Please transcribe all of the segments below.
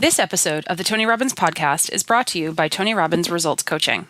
This episode of the Tony Robbins Podcast is brought to you by Tony Robbins Results Coaching.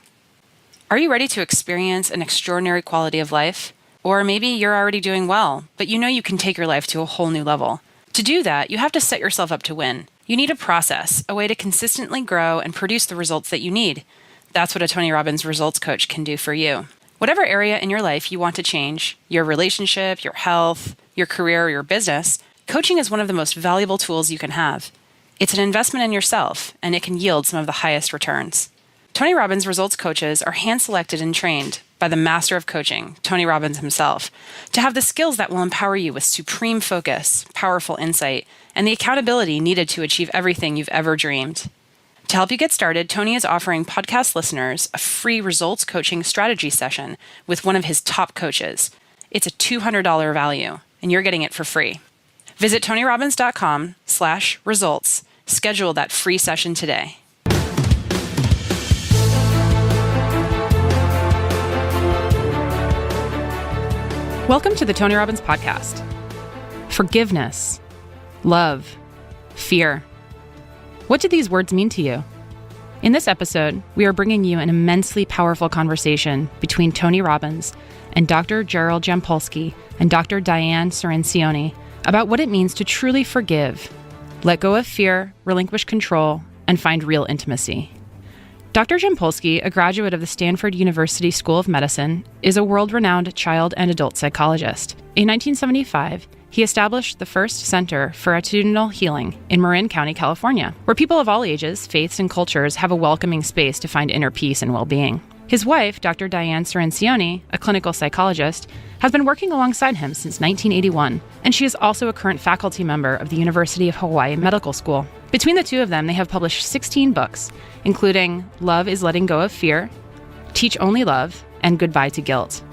Are you ready to experience an extraordinary quality of life? Or maybe you're already doing well, but you know you can take your life to a whole new level. To do that, you have to set yourself up to win. You need a process, a way to consistently grow and produce the results that you need. That's what a Tony Robbins Results Coach can do for you. Whatever area in your life you want to change, your relationship, your health, your career, or your business, coaching is one of the most valuable tools you can have. It's an investment in yourself, and it can yield some of the highest returns. Tony Robbins Results Coaches are hand-selected and trained by the master of coaching, Tony Robbins himself, to have the skills that will empower you with supreme focus, powerful insight, and the accountability needed to achieve everything you've ever dreamed. To help you get started, Tony is offering podcast listeners a free results coaching strategy session with one of his top coaches. It's a $200 value, and you're getting it for free. Visit TonyRobbins.com/results. Schedule that free session today. Welcome to the Tony Robbins Podcast. Forgiveness, love, fear. What do these words mean to you? In this episode, we are bringing you an immensely powerful conversation between Tony Robbins and Dr. Gerald Jampolsky and Dr. Diane Cirincione about what it means to truly forgive, let go of fear, relinquish control, and find real intimacy. Dr. Jampolsky, a graduate of the Stanford University School of Medicine, is a world-renowned child and adult psychologist. In 1975, he established the first Center for Attitudinal Healing in Marin County, California, where people of all ages, faiths, and cultures have a welcoming space to find inner peace and well-being. His wife, Dr. Diane Cirincione, a clinical psychologist, has been working alongside him since 1981, and she is also a current faculty member of the University of Hawaii Medical School. Between the two of them, they have published 16 books, including Love is Letting Go of Fear, Teach Only Love, and Goodbye to Guilt.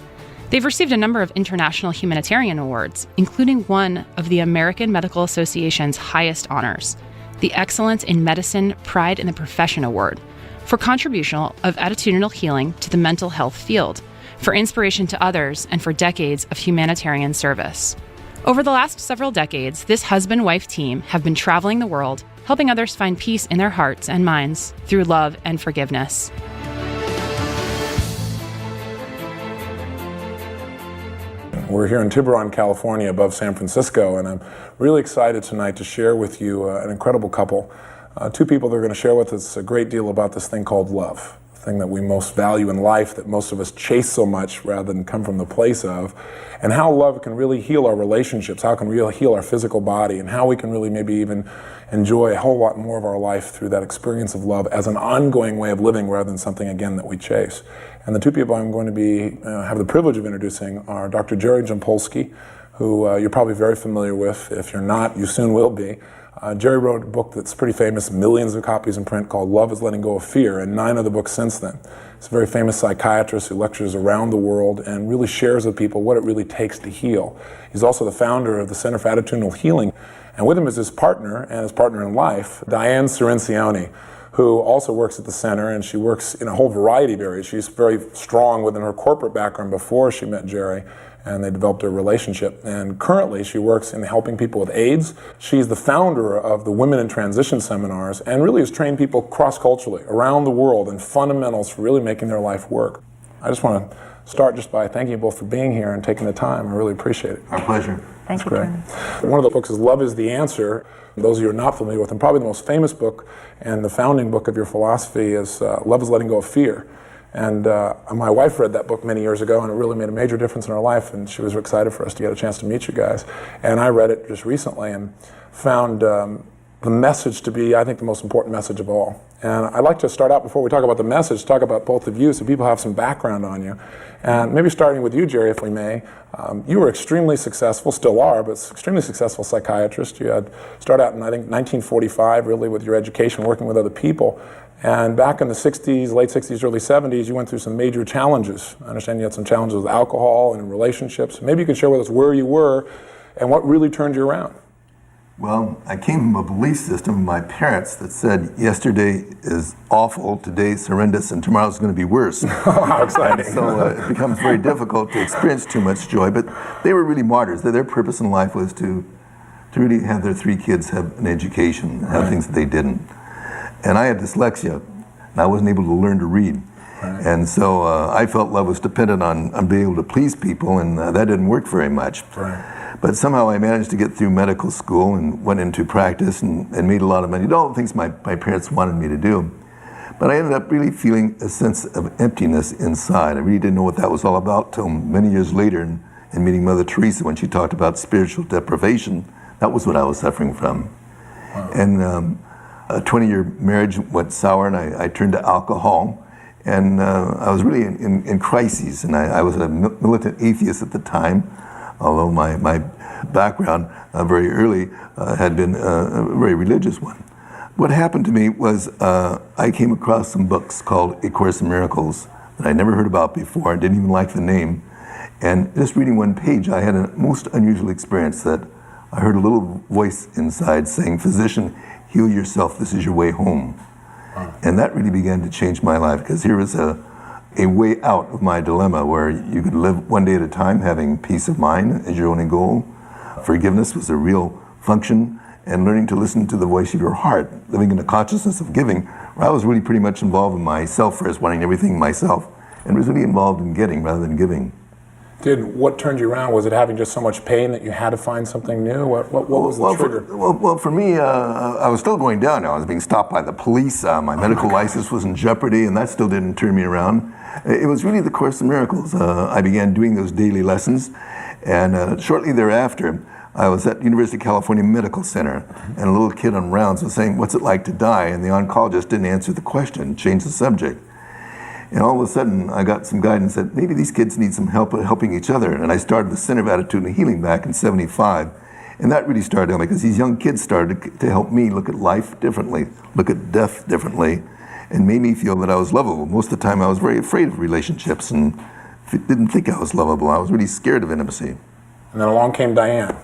They've received a number of international humanitarian awards, including one of the American Medical Association's highest honors, the Excellence in Medicine Pride in the Profession Award, for contribution of attitudinal healing to the mental health field, for inspiration to others, and for decades of humanitarian service. Over the last several decades, this husband-wife team have been traveling the world, helping others find peace in their hearts and minds through love and forgiveness. We're here in Tiburon, California, above San Francisco, and I'm really excited tonight to share with you an incredible couple. Two people that are going to share with us a great deal about this thing called love, the thing that we most value in life, that most of us chase so much rather than come from the place of, and how love can really heal our relationships, how it can really heal our physical body, and how we can really maybe even enjoy a whole lot more of our life through that experience of love as an ongoing way of living rather than something, again, that we chase. And the two people I'm going to be have the privilege of introducing are Dr. Jerry Jampolsky, who you're probably very familiar with. If you're not, you soon will be. Jerry wrote a book that's pretty famous, millions of copies in print, called Love is Letting Go of Fear, and 9 other books since then. He's a very famous psychiatrist who lectures around the world and really shares with people what it really takes to heal. He's also the founder of the Center for Attitudinal Healing, and with him is his partner and his partner in life, Diane Cirincione, who also works at the center, and she works in a whole variety of areas. She's very strong within her corporate background before she met Jerry, and they developed a relationship. And currently she works in helping people with AIDS. She's the founder of the Women in Transition seminars and really has trained people cross-culturally around the world in fundamentals for really making their life work. I just want to start just by thanking you both for being here and taking the time. I really appreciate it. Our pleasure. Thank you, great. One of the books is Love is the Answer. Those of you who are not familiar with them, probably the most famous book and the founding book of your philosophy is Love is Letting Go of Fear. And my wife read that book many years ago, and it really made a major difference in her life, and she was excited for us to get a chance to meet you guys. And I read it just recently and found the message to be, I think, the most important message of all. And I'd like to start out, before we talk about the message, talk about both of you so people have some background on you. And maybe starting with you, Jerry, if we may. You were extremely successful, still are, but extremely successful psychiatrist. You had started out in, I think, 1945, really, with your education, working with other people. And back in the 60s, late 60s, early 70s, you went through some major challenges. I understand you had some challenges with alcohol and in relationships. Maybe you could share with us where you were and what really turned you around. Well, I came from a belief system of my parents that said yesterday is awful, today's horrendous, and tomorrow's going to be worse. Oh, how exciting. So it becomes very difficult to experience too much joy, but they were really martyrs. Their purpose in life was to to really have their 3 kids have an education, have things that they didn't. And I had dyslexia, and I wasn't able to learn to read. Right. And so I felt love was dependent on being able to please people, and that didn't work very much. Right. But somehow I managed to get through medical school and went into practice and made a lot of money. All the things my parents wanted me to do. But I ended up really feeling a sense of emptiness inside. I really didn't know what that was all about till many years later, and meeting Mother Teresa when she talked about spiritual deprivation. That was what I was suffering from. Wow. And a 20-year marriage went sour, and I turned to alcohol. And I was really in crises, and I was a militant atheist at the time, although my background very early had been a very religious one. What happened to me was I came across some books called A Course in Miracles that I never heard about before. I didn't even like the name. And just reading one page, I had a most unusual experience that I heard a little voice inside saying, "Physician, heal yourself, this is your way home." And that really began to change my life, because here was a way out of my dilemma where you could live one day at a time, having peace of mind as your only goal. Forgiveness was a real function, and learning to listen to the voice of your heart, living in the consciousness of giving, where I was really pretty much involved in myself first, wanting everything myself, and was really involved in getting rather than giving. What turned you around? Was it having just so much pain that you had to find something new? What was the trigger? For me, I was still going down. I was being stopped by the police. My medical license was in jeopardy, and that still didn't turn me around. It was really the Course in Miracles. I began doing those daily lessons, and shortly thereafter, I was at University of California Medical Center, and a little kid on rounds was saying, "What's it like to die?" And the oncologist didn't answer the question, changed the subject. And all of a sudden, I got some guidance that maybe these kids need some help helping each other. And I started the Center of Attitude and Healing back in '75. And that really started because these young kids started to help me look at life differently, look at death differently, and made me feel that I was lovable. Most of the time, I was very afraid of relationships and didn't think I was lovable. I was really scared of intimacy. And then along came Diane.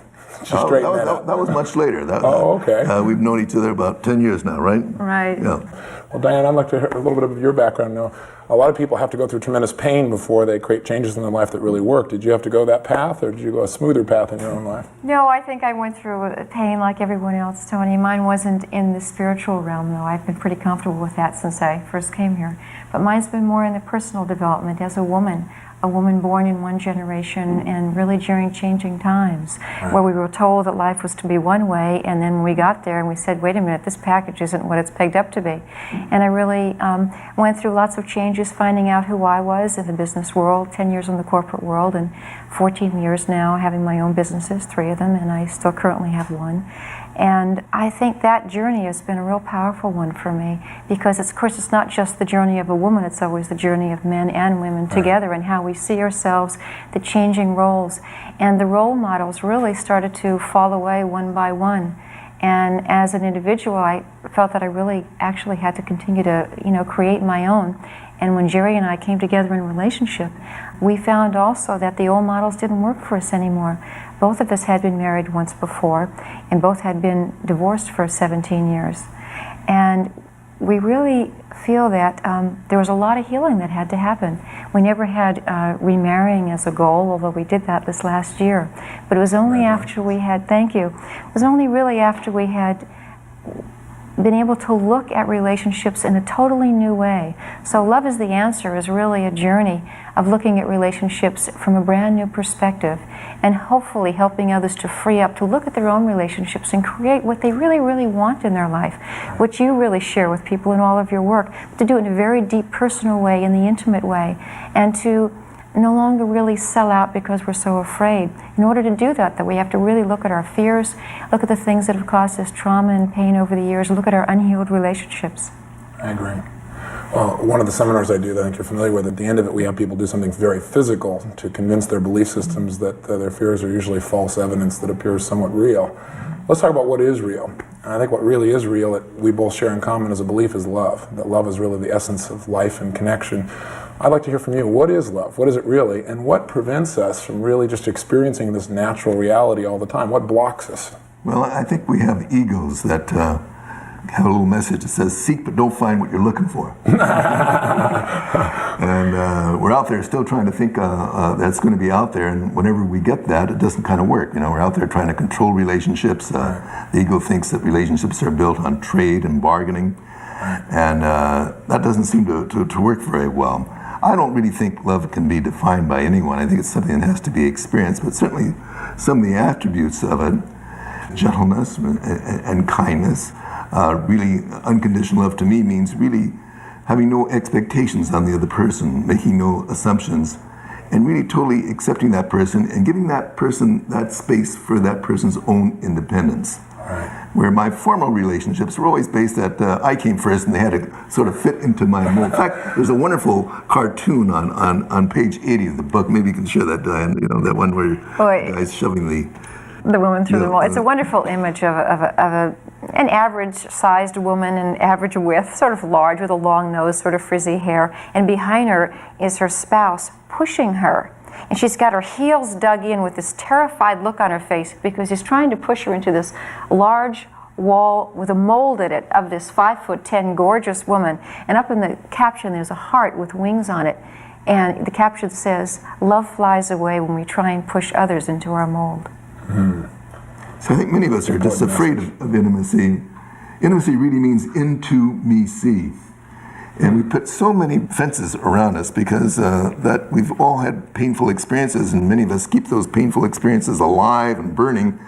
That was much later. Okay. We've known each other about 10 years now, right? Right. Yeah. Well, Diane, I'd like to hear a little bit of your background now. A lot of people have to go through tremendous pain before they create changes in their life that really work. Did you have to go that path, or did you go a smoother path in your own life? No, I think I went through pain like everyone else, Tony. Mine wasn't in the spiritual realm, though. I've been pretty comfortable with that since I first came here. But mine's been more in the personal development as a woman born in one generation and really during changing times, where we were told that life was to be one way, and then when we got there and we said, wait a minute, this package isn't what it's pegged up to be. And I really went through lots of changes, finding out who I was in the business world, 10 years in the corporate world, and 14 years now having my own businesses, 3 of them, and I still currently have 1. And I think that journey has been a real powerful one for me, because of course it's not just the journey of a woman, it's always the journey of men and women together, and how we see ourselves, the changing roles. And the role models really started to fall away one by one. And as an individual, I felt that I really actually had to continue to, create my own. And when Jerry and I came together in a relationship, we found also that the old models didn't work for us anymore. Both of us had been married once before, and both had been divorced for 17 years. And we really feel that there was a lot of healing that had to happen. We never had remarrying as a goal, although we did that this last year. But it was only after we had, it was only really after we had been able to look at relationships in a totally new way. So Love is the Answer is really a journey of looking at relationships from a brand new perspective, and hopefully helping others to free up to look at their own relationships and create what they really, really want in their life, which you really share with people in all of your work, to do it in a very deep personal way, in the intimate way, and to no longer really sell out because we're so afraid. In order to do that, we have to really look at our fears, look at the things that have caused us trauma and pain over the years, look at our unhealed relationships. I agree. Well, one of the seminars I do that I think you're familiar with, at the end of it, we have people do something very physical to convince their belief systems that their fears are usually false evidence that appears somewhat real. Let's talk about what is real. And I think what really is real that we both share in common as a belief is love. That love is really the essence of life and connection. I'd like to hear from you. What is love? What is it really? And what prevents us from really just experiencing this natural reality all the time? What blocks us? Well, I think we have egos that have a little message that says, seek but don't find what you're looking for. And we're out there still trying to think that's going to be out there, and whenever we get that, it doesn't kind of work. We're out there trying to control relationships. The ego thinks that relationships are built on trade and bargaining, and that doesn't seem to work very well. I don't really think love can be defined by anyone. I think it's something that has to be experienced, but certainly some of the attributes of it, gentleness and kindness, really unconditional love to me means really having no expectations on the other person, making no assumptions, and really totally accepting that person and giving that person that space for that person's own independence. Right. Where my formal relationships were always based that I came first and they had to sort of fit into my mold. In fact, there's a wonderful cartoon on page 80 of the book. Maybe you can share that, Diane, that one where the guy's shoving the woman through the mold. It's a wonderful image of an average-sized woman, an average width, sort of large with a long nose, sort of frizzy hair, and behind her is her spouse pushing her. And she's got her heels dug in with this terrified look on her face because he's trying to push her into this large wall with a mold in it of this 5'10" gorgeous woman. And up in the caption there's a heart with wings on it. And the caption says, "Love flies away when we try and push others into our mold." So I think many of us are just afraid of intimacy. Intimacy really means into me see. And we put so many fences around us because that we've all had painful experiences, and many of us keep those painful experiences alive and burning.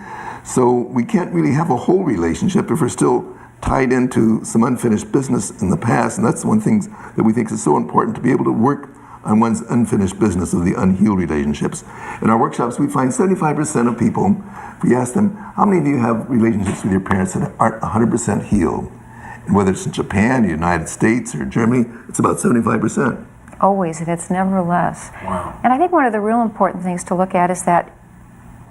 So we can't really have a whole relationship if we're still tied into some unfinished business in the past. And that's one thing that we think is so important, to be able to work on one's unfinished business of the unhealed relationships. In our workshops, we find 75% of people, if we ask them, how many of you have relationships with your parents that aren't 100% healed? And whether it's in Japan, the United States, or Germany, it's about 75%. Always, and it's never less. Wow. And I think one of the real important things to look at is that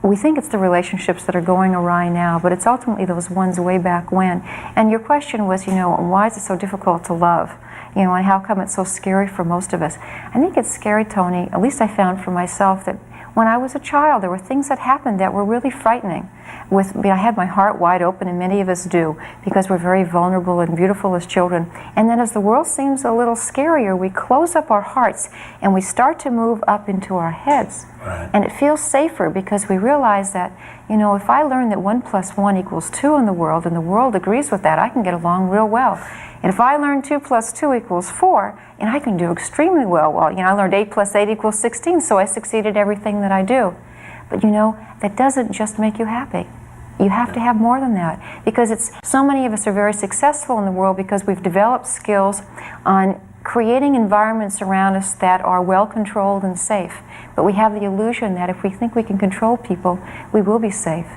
we think it's the relationships that are going awry now, but it's ultimately those ones way back when. And your question was, why is it so difficult to love? And how come it's so scary for most of us? I think it's scary, Tony, at least I found for myself, that when I was a child, there were things that happened that were really frightening. I had my heart wide open, and many of us do, because we're very vulnerable and beautiful as children. And then as the world seems a little scarier, we close up our hearts and we start to move up into our heads. Right. And it feels safer because we realize that, if I learn that 1 + 1 = 2 in the world, and the world agrees with that, I can get along real well. And if I learn 2 + 2 = 4, and I can do extremely well. Well, I learned 8 + 8 = 16, so I succeeded everything that I do. But that doesn't just make you happy. You have to have more than that, because so many of us are very successful in the world because we've developed skills on creating environments around us that are well controlled and safe. But we have the illusion that if we think we can control people, we will be safe.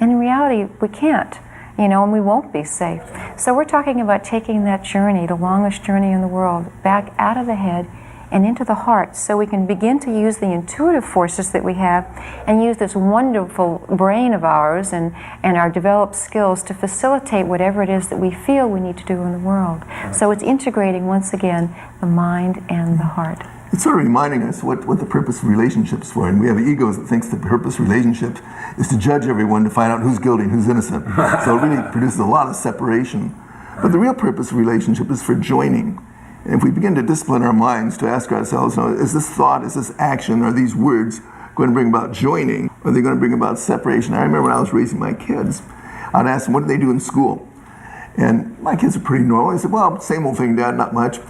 And in reality, we can't, and we won't be safe. So we're talking about taking that journey, the longest journey in the world, back out of the head and into the heart, so we can begin to use the intuitive forces that we have and use this wonderful brain of ours and our developed skills to facilitate whatever it is that we feel we need to do in the world. Right. So it's integrating, once again, the mind and the heart. It's sort of reminding us what the purpose of relationships for. And we have egos that thinks the purpose of relationships is to judge everyone to find out who's guilty and who's innocent. So it really produces a lot of separation. But the real purpose of relationship is for joining. And if we begin to discipline our minds to ask ourselves, is this thought, is this action, are these words going to bring about joining, or are they going to bring about separation? I remember when I was raising my kids, I'd ask them, what do they do in school? And my kids are pretty normal. They said, well, same old thing, Dad, not much.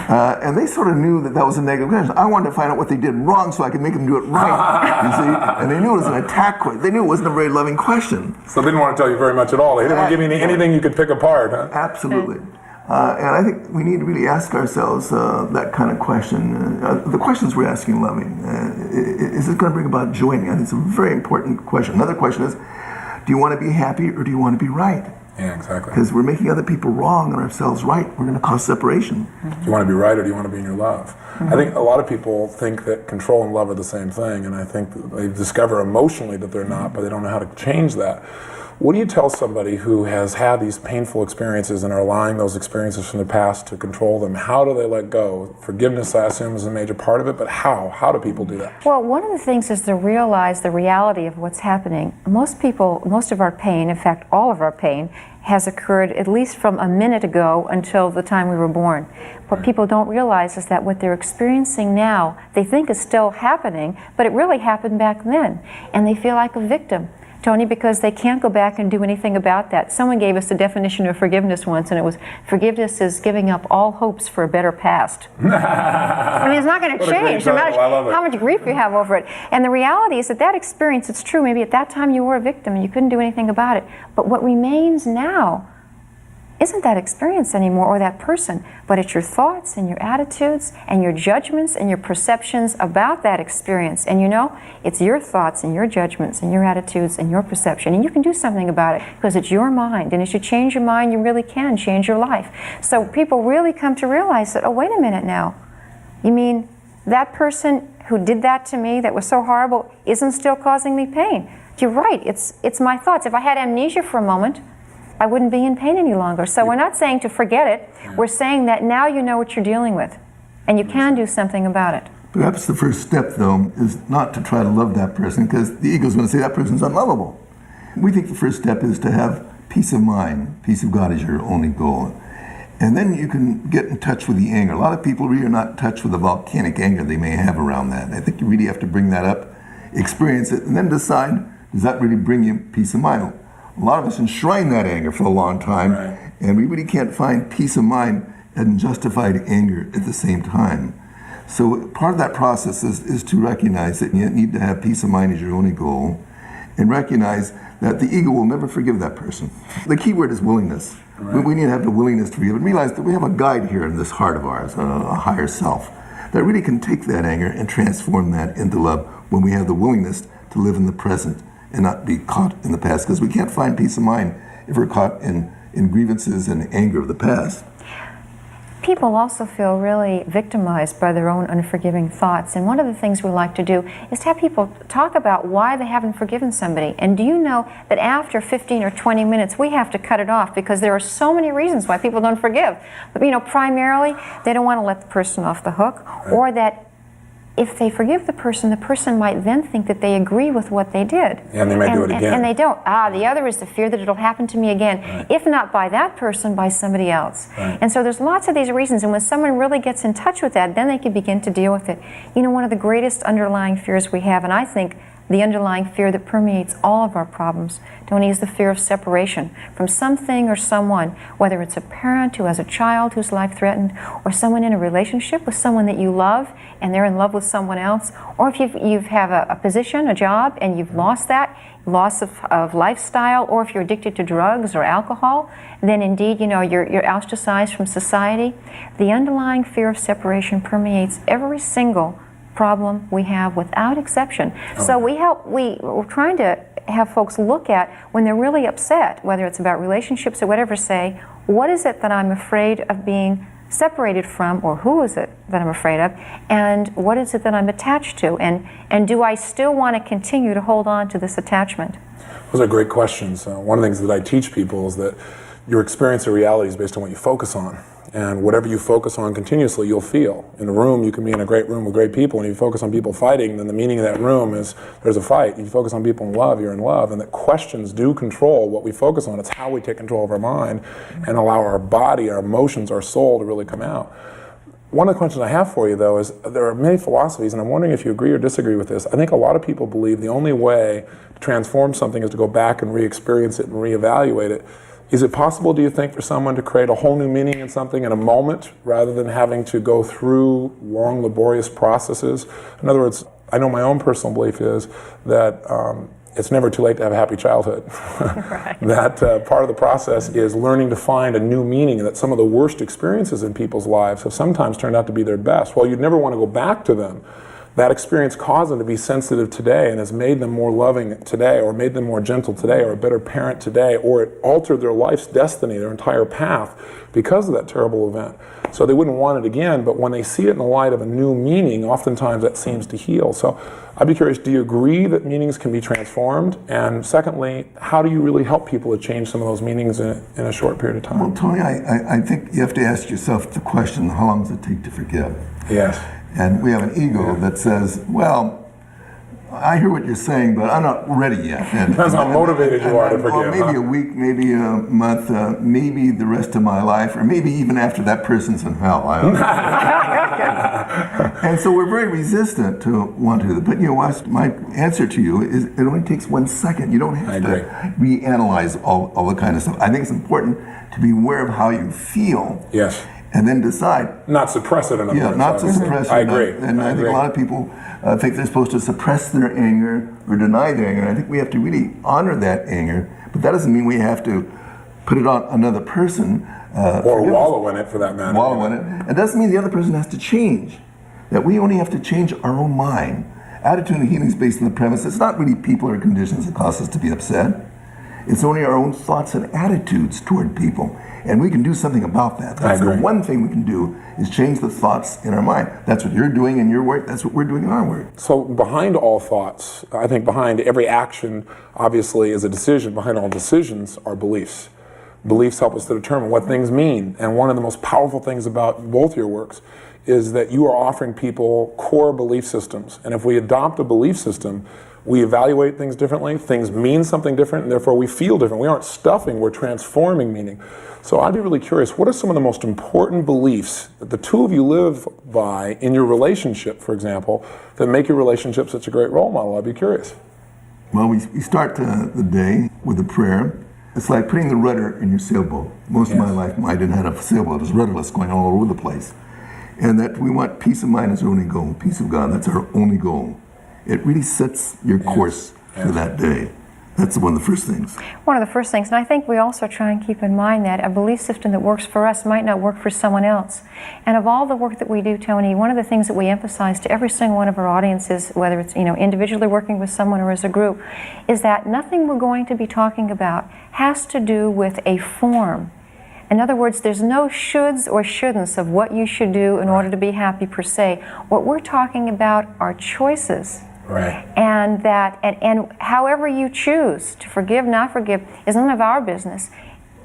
And they sort of knew that was a negative question. I wanted to find out what they did wrong so I could make them do it right, you see? And they knew it was an attack question. They knew it wasn't a very loving question. So they didn't want to tell you very much at all. They didn't want to give you anything you could pick apart, huh? Absolutely. And I think we need to really ask ourselves that kind of question. The questions we're asking loving. Is it going to bring about joining? I think it's a very important question. Another question is, do you want to be happy or do you want to be right? Yeah, exactly. Because we're making other people wrong and ourselves right. We're going to cause separation. Do you want to be right or do you want to be in your love? I think a lot of people think that control and love are the same thing, and I think they discover emotionally that they're not, but they don't know how to change that. What do you tell somebody who has had these painful experiences and are allowing those experiences from the past to control them? How do they let go? Forgiveness, I assume, is a major part of it, but how? How do people do that? Well, one of the things is to realize the reality of what's happening. Most people, most of our pain, in fact, all of our pain, has occurred at least from a minute ago until the time we were born. What people don't realize is that what they're experiencing now, they think is still happening, but it really happened back then. And they feel like a victim, Tony, because they can't go back and do anything about that. Someone gave us the definition of forgiveness once, and it was, forgiveness is giving up all hopes for a better past. I mean, it's not going to change, no matter how much grief you have over it. And the reality is that that experience, it's true, maybe at that time you were a victim and you couldn't do anything about it. But what remains now isn't that experience anymore or that person, but it's your thoughts and your attitudes and your judgments and your perceptions about that experience. And you know, it's your thoughts and your judgments and your attitudes and your perception, and you can do something about it because it's your mind, and as you change your mind, you really can change your life. So people really come to realize that, oh, wait a minute now, you mean that person who did that to me that was so horrible isn't still causing me pain? You're right, it's my thoughts. If I had amnesia for a moment, I wouldn't be in pain any longer. So we're not saying to forget it. We're saying that now you know what you're dealing with, and you can do something about it. Perhaps the first step, though, is not to try to love that person, because the ego is going to say that person's unlovable. We think the first step is to have peace of mind. Peace of God is your only goal. And then you can get in touch with the anger. A lot of people really are not in touch with the volcanic anger they may have around that. I think you really have to bring that up, experience it, and then decide, does that really bring you peace of mind? A lot of us enshrine that anger for a long time, and we really can't find peace of mind and justified anger at the same time. So part of that process is to recognize that you need to have peace of mind as your only goal, and recognize that the ego will never forgive that person. The key word is willingness. We need to have the willingness to forgive, and realize that we have a guide here in this heart of ours, a higher self, that really can take that anger and transform that into love when we have the willingness to live in the present and not be caught in the past, because we can't find peace of mind if we're caught in grievances and anger of the past. People also feel really victimized by their own unforgiving thoughts, and one of the things we like to do is to have people talk about why they haven't forgiven somebody. And do you know that after 15 or 20 minutes we have to cut it off, because there are so many reasons why people don't forgive. But you know, primarily they don't want to let the person off the hook, or that if they forgive the person might then think that they agree with what they did. And they might do it again. And they don't. The other is the fear that it'll happen to me again, if not by that person, by somebody else. And so there's lots of these reasons, and when someone really gets in touch with that, then they can begin to deal with it. You know, one of the greatest underlying fears we have, and I think the underlying fear that permeates all of our problems, Tony, is the fear of separation from something or someone, whether it's a parent who has a child who's life-threatened, or someone in a relationship with someone that you love and they're in love with someone else, or if you have a position, a job, and you've lost that, loss of lifestyle, or if you're addicted to drugs or alcohol, then indeed, you know, you're ostracized from society. The underlying fear of separation permeates every single problem we have without exception. So we're trying to have folks look at when they're really upset, whether it's about relationships or whatever, say, what is it that I'm afraid of being separated from, or who is it that I'm afraid of, and what is it that I'm attached to, and do I still want to continue to hold on to this attachment? Those are great questions. One of the things that I teach people is that your experience of reality is based on what you focus on. And whatever you focus on continuously, you'll feel. In a room, you can be in a great room with great people, and if you focus on people fighting, then the meaning of that room is there's a fight. If you focus on people in love, you're in love. And that questions do control what we focus on. It's how we take control of our mind and allow our body, our emotions, our soul to really come out. One of the questions I have for you, though, is there are many philosophies, and I'm wondering if you agree or disagree with this. I think a lot of people believe the only way to transform something is to go back and re-experience it and reevaluate it. Is it possible, do you think, for someone to create a whole new meaning in something in a moment rather than having to go through long, laborious processes? In other words, I know my own personal belief is that it's never too late to have a happy childhood. That part of the process is learning to find a new meaning, and that some of the worst experiences in people's lives have sometimes turned out to be their best. Well, you'd never want to go back to them. that experience caused them to be sensitive today and has made them more loving today, or made them more gentle today, or a better parent today, or it altered their life's destiny, their entire path, because of that terrible event. So they wouldn't want it again, but when they see it in the light of a new meaning, oftentimes that seems to heal. So I'd be curious, do you agree that meanings can be transformed? And secondly, how do you really help people to change some of those meanings in a short period of time? Well, Tony, I think you have to ask yourself the question, how long does it take to forgive? Yes. And we have an ego that says, well, I hear what you're saying, but I'm not ready yet. And, Depends how motivated you are to forgive. Maybe a week, maybe a month, maybe the rest of my life, or maybe even after that person's in hell. I don't know. And so we're very resistant to want to do that. But you know what? My answer to you is it only takes 1 second. You don't have to reanalyze all the kind of stuff. I think it's important to be aware of how you feel. Yes. And then decide. Not suppress it enough. Yeah, not to suppress it. I agree. And I think a lot of people think they're supposed to suppress their anger or deny their anger. And I think we have to really honor that anger, but that doesn't mean we have to put it on another person. Or wallow in it, for that matter. Wallow in it. It doesn't mean the other person has to change. That we only have to change our own mind. Attitude and healing is based on the premise it's not really people or conditions that cause us to be upset. It's only our own thoughts and attitudes toward people. And we can do something about that. That's the one thing we can do, is change the thoughts in our mind. That's what you're doing in your work, that's what we're doing in our work. So behind all thoughts, I think behind every action, obviously, is a decision. Behind all decisions are beliefs. Beliefs help us to determine what things mean. And one of the most powerful things about both your works is that you are offering people core belief systems. And if we adopt a belief system, we evaluate things differently, things mean something different, and therefore we feel different. We aren't stuffing, we're transforming meaning. So I'd be really curious, what are some of the most important beliefs that the two of you live by in your relationship, for example, that make your relationship such a great role model? I'd be curious. Well, we start the day with a prayer. It's like putting the rudder in your sailboat. Most of my life, I didn't have a sailboat. It was rudderless, going all over the place. And that we want peace of mind as our only goal, peace of God, that's our only goal. It really sets your course for that day. That's one of the first things. One of the first things, and I think we also try and keep in mind that a belief system that works for us might not work for someone else. And of all the work that we do, Tony, one of the things that we emphasize to every single one of our audiences, whether it's individually working with someone or as a group, is that nothing we're going to be talking about has to do with a form. In other words, there's no shoulds or shouldn'ts of what you should do in order to be happy per se. What we're talking about are choices. Right. And that, and however you choose to forgive, not forgive, is none of our business.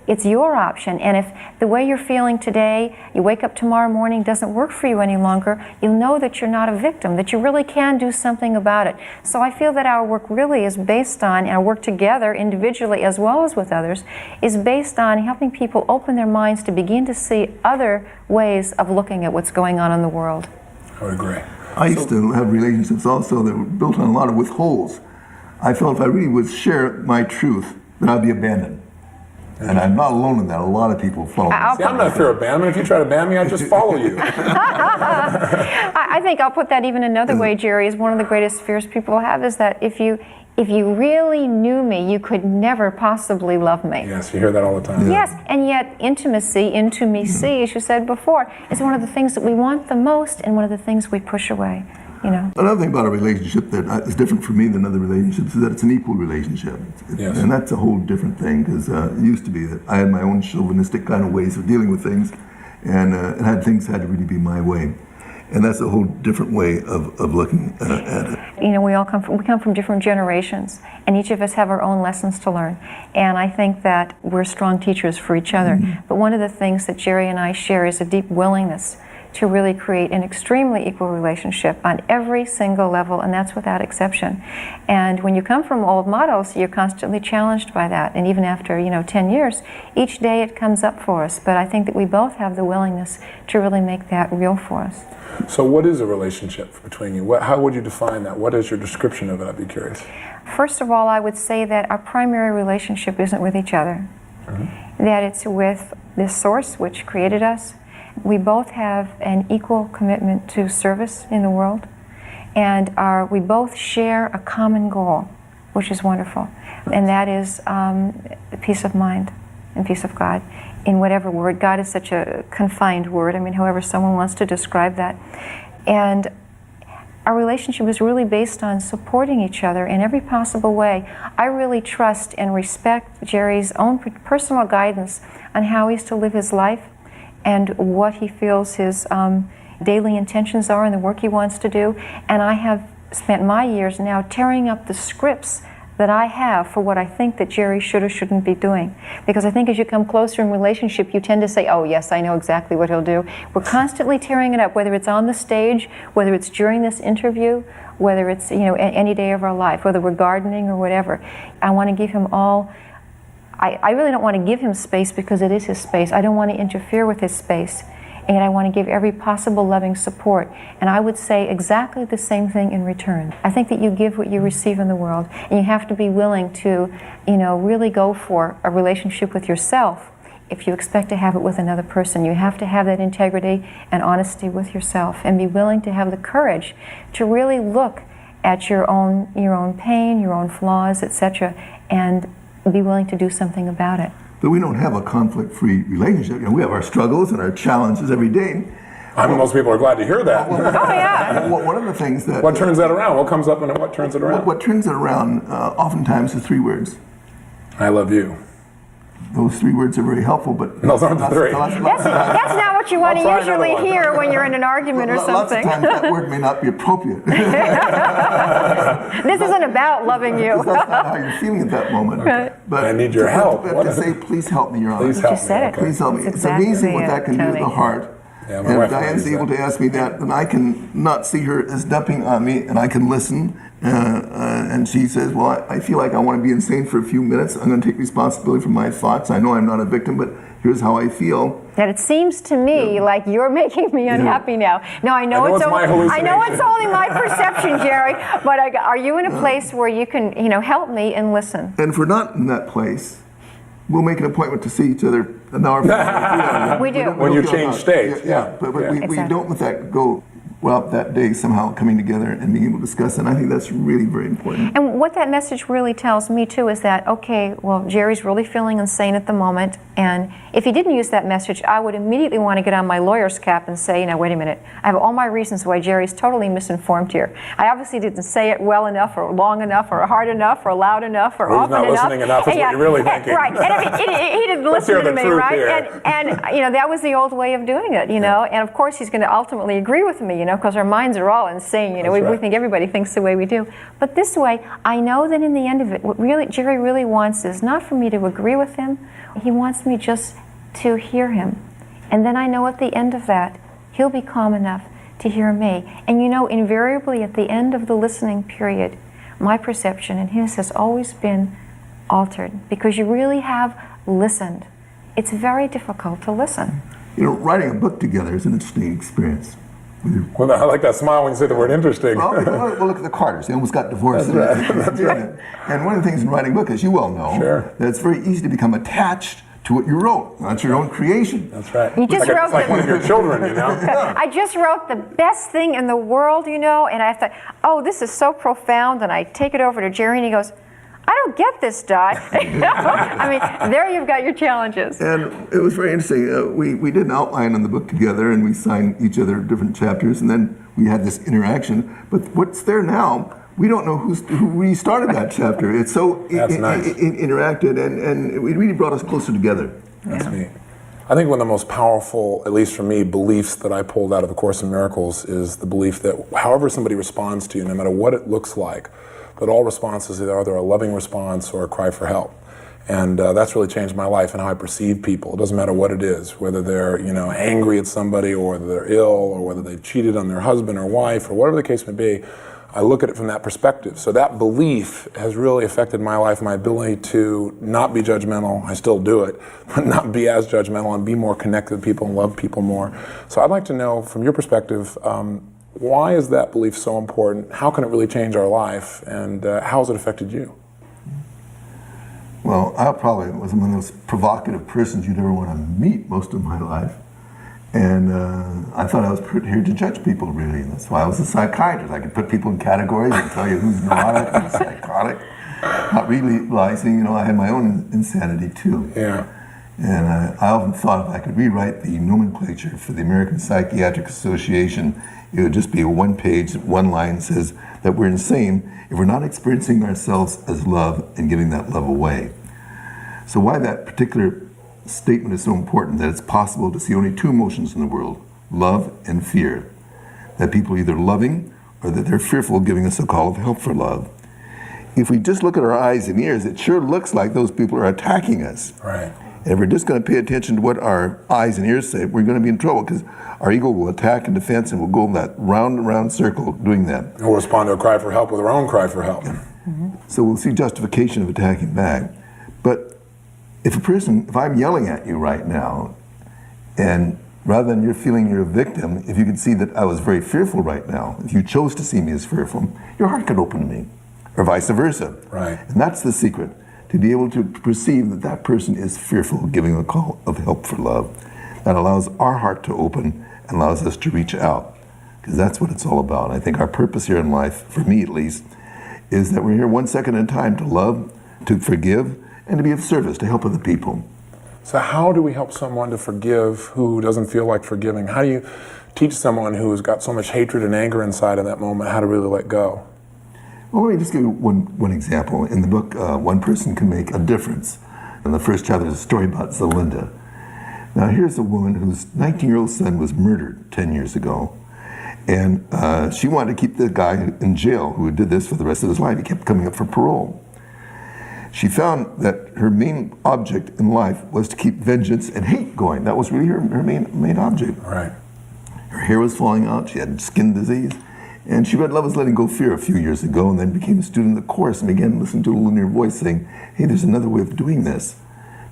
It's your option. And if the way you're feeling today, you wake up tomorrow morning, doesn't work for you any longer, you'll know that you're not a victim, that you really can do something about it. So I feel that our work really is based on, and our work together individually as well as with others, is based on helping people open their minds to begin to see other ways of looking at what's going on in the world. I would agree. I used to have relationships also that were built on a lot of withholds. I felt if I really would share my truth, then I'd be abandoned. And I'm not alone in that. A lot of people follow me. See, I'm not fear of abandonment. If you try to ban me, I just follow you. I think I'll put that even another way, Jerry, is one of the greatest fears people have is that if you really knew me, you could never possibly love me. Yes, you hear that all the time. Yes, and yet intimacy, intimacy, as you said before, is one of the things that we want the most and one of the things we push away. Another thing about a relationship that is different for me than other relationships is that it's an equal relationship. And that's a whole different thing, because it used to be that I had my own chauvinistic kind of ways of dealing with things, and things had to really be my way. And that's a whole different way of looking at it. We come from different generations, and each of us have our own lessons to learn. And I think that we're strong teachers for each other. Mm-hmm. But one of the things that Jerry and I share is a deep willingness to really create an extremely equal relationship on every single level, and that's without exception. And when you come from old models, you're constantly challenged by that. And even after 10 years, each day it comes up for us. But I think that we both have the willingness to really make that real for us. So what is a relationship between you? How would you define that? What is your description of it? I'd be curious. First of all, I would say that our primary relationship isn't with each other. Mm-hmm. That it's with this source which created us. We both have an equal commitment to service in the world, and we both share a common goal, which is wonderful, and that is peace of mind and peace of God. In whatever word, God is such a confined word, however someone wants to describe that. And our relationship is really based on supporting each other in every possible way. I really trust and respect Jerry's own personal guidance on how he's to live his life and what he feels his daily intentions are in the work he wants to do. And I have spent my years now tearing up the scripts that I have for what I think that Jerry should or shouldn't be doing. Because I think as you come closer in relationship, you tend to say, oh yes, I know exactly what he'll do. We're constantly tearing it up, whether it's on the stage, whether it's during this interview, whether it's any day of our life, whether we're gardening or whatever. I want to give him all, I really don't want to give him space because it is his space. I don't want to interfere with his space. And I want to give every possible loving support. And I would say exactly the same thing in return. I think that you give what you receive in the world, and you have to be willing to, really go for a relationship with yourself. If you expect to have it with another person, you have to have that integrity and honesty with yourself, and be willing to have the courage to really look at your own pain, your own flaws, etc., and be willing to do something about it. But we don't have a conflict-free relationship. We have our struggles and our challenges every day. I mean, most people are glad to hear that. Oh, yeah. One of the things that... What turns that around? What comes up and what turns it around? What turns it around oftentimes is 3 words. I love you. Those 3 words are very helpful, but... Those aren't the 3. That's not what you want to usually hear when you're in an argument or something. Lots of times that word may not be appropriate. This isn't about loving you. That's not how you're feeling at that moment. Right. But I need your help. But to say, please help me, Your Honor. Please help just said me. it. Okay. Please help me. That's It's exactly amazing what that can do to Tony. the heart. Yeah, my And wife Diane's believes able that. to ask me that, and I can not see her as dumping on me, and I can listen. And she says, well, I feel like I want to be insane for a few minutes. I'm going to take responsibility for my thoughts. I know I'm not a victim, but here's how I feel. That it seems to me like you're making me unhappy now. No, I know it's my only, I know hallucination. it's only my perception, Jerry. But are you in a place where you can, help me and listen? And if we're not in that place, we'll make an appointment to see each other an hour from now. We do. When you change states, yeah. But Yeah. we Exactly. don't let that go well that day somehow coming together and being able to discuss it. And I think that's really very important. And what that message really tells me too is that, okay, well, Jerry's really feeling insane at the moment, and if he didn't use that message, I would immediately want to get on my lawyer's cap and say, wait a minute, I have all my reasons why Jerry's totally misinformed here. I obviously didn't say it well enough, or long enough, or hard enough, or loud enough, or Well, he's often not listening enough is what you're really thinking. Right, and he didn't listen hear to the me, truth right? here. And that was the old way of doing it, and of course he's going to ultimately agree with me, because our minds are all insane, we right. think everybody thinks the way we do. But this way, I know that in the end of it, what really Jerry really wants is not for me to agree with him. He wants me just to hear him. And then I know at the end of that, he'll be calm enough to hear me. And invariably at the end of the listening period, my perception and his has always been altered, because you really have listened. It's very difficult to listen. Writing a book together is an interesting experience. Well, I like that smile when you say the word interesting. Well, look at the Carters. They almost got divorced. That's right. And one of the things in writing a book, as you well know, Sure. that it's very easy to become attached to what you wrote. That's your own creation. That's right. You just it's wrote like one of your children, I just wrote the best thing in the world, and I thought, oh, this is so profound, and I take it over to Jerry, and he goes, I don't get this, Di. I mean, there you've got your challenges. And it was very interesting. We did an outline on the book together, and we signed each other different chapters, and then we had this interaction. But what's there now, we don't know who restarted that chapter. It's so interacted, and it really brought us closer together. That's neat. I think one of the most powerful, at least for me, beliefs that I pulled out of A Course in Miracles is the belief that however somebody responds to you, no matter what it looks like, that all responses are either a loving response or a cry for help. And that's really changed my life and how I perceive people. It doesn't matter what it is, whether they're angry at somebody, or whether they're ill, or whether they cheated on their husband or wife, or whatever the case may be. I look at it from that perspective. So that belief has really affected my life, my ability to not be judgmental. I still do it, but not be as judgmental and be more connected with people and love people more. So I'd like to know, from your perspective, why is that belief so important? How can it really change our life? And how has it affected you? Well, I probably was one of those provocative persons you'd ever want to meet most of my life. And I thought I was here to judge people, really. And that's why I was a psychiatrist. I could put people in categories and tell you who's neurotic and psychotic, not realizing, I had my own insanity too. Yeah. And I often thought if I could rewrite the nomenclature for the American Psychiatric Association, it would just be a one-page, one line says that we're insane if we're not experiencing ourselves as love and giving that love away. So why that particular statement is so important, that it's possible to see only two emotions in the world, love and fear. That people are either loving or that they're fearful, giving us a call of help for love. If we just look at our eyes and ears, it sure looks like those people are attacking us. Right. And if we're just going to pay attention to what our eyes and ears say, we're going to be in trouble, because our ego will attack and defense, and we'll go in that round and round circle doing that. And we'll respond to a cry for help with our own cry for help. Mm-hmm. So we'll see justification of attacking back. But if I'm yelling at you right now, and rather than you're feeling you're a victim, if you could see that I was very fearful right now, if you chose to see me as fearful, your heart could open to me, or vice versa. Right. And that's the secret, to be able to perceive that that person is fearful, giving a call of help for love. That allows our heart to open and allows us to reach out, because that's what it's all about. I think our purpose here in life, for me at least, is that we're here 1 second at a time to love, to forgive, and to be of service, to help other people. So how do we help someone to forgive who doesn't feel like forgiving? How do you teach someone who's got so much hatred and anger inside in that moment how to really let go? Well, let me just give you one example. In the book, One Person Can Make a Difference. In the first chapter, there's a story about Zelinda. Now, here's a woman whose 19-year-old son was murdered 10 years ago. And she wanted to keep the guy in jail who did this for the rest of his life. He kept coming up for parole. She found that her main object in life was to keep vengeance and hate going. That was really her main object. Right. Her hair was falling out, she had skin disease, and she read Love is Letting Go Fear a few years ago, and then became a student of the course and began to listen to a little inner voice saying, hey, there's another way of doing this.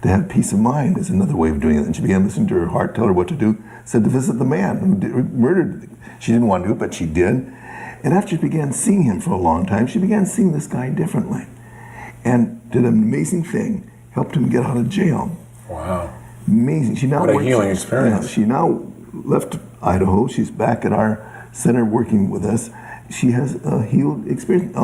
To have peace of mind is another way of doing it. And she began listening to her heart tell her what to do, said to visit the man who murdered. She didn't want to do it, but she did. And after she began seeing him for a long time, she began seeing this guy differently. And did an amazing thing, helped him get out of jail. Wow. Amazing. She now what a healing experience. She now left Idaho. She's back at our center working with us. She has a healed experience.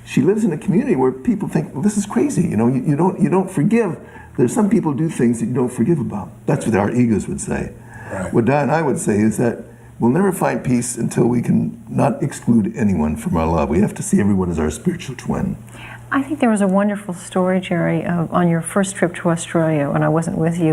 She lives in a community where people think, well, this is crazy. You know, you don't forgive. There's some people do things that you don't forgive about. That's what our egos would say. Right. What Di and I would say is that we'll never find peace until we can not exclude anyone from our love. We have to see everyone as our spiritual twin. I think there was a wonderful story, Jerry, on your first trip to Australia, when I wasn't with you,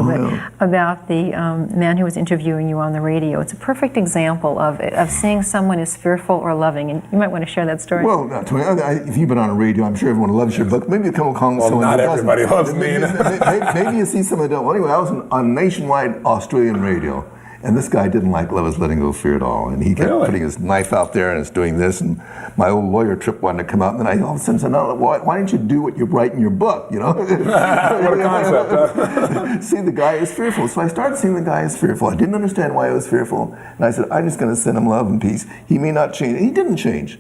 about the man who was interviewing you on the radio. It's a perfect example of seeing someone as fearful or loving, and you might want to share that story. Well, Tony, if you've been on a radio, I'm sure everyone loves your book. Maybe you come along someone not that everybody doesn't. loves me. Maybe you see someone that don't. Well, anyway, I was on nationwide Australian radio. And this guy didn't like Love is Letting Go Fear at all. And he kept putting his knife out there and it's doing this. And my old lawyer trip wanted to come out. And then I all of a sudden said, no, why don't you do what you write in your book, you know? What a concept, huh? See, the guy is fearful. So I started seeing the guy as fearful. I didn't understand why he was fearful. And I said, I'm just going to send him love and peace. He may not change. And he didn't change.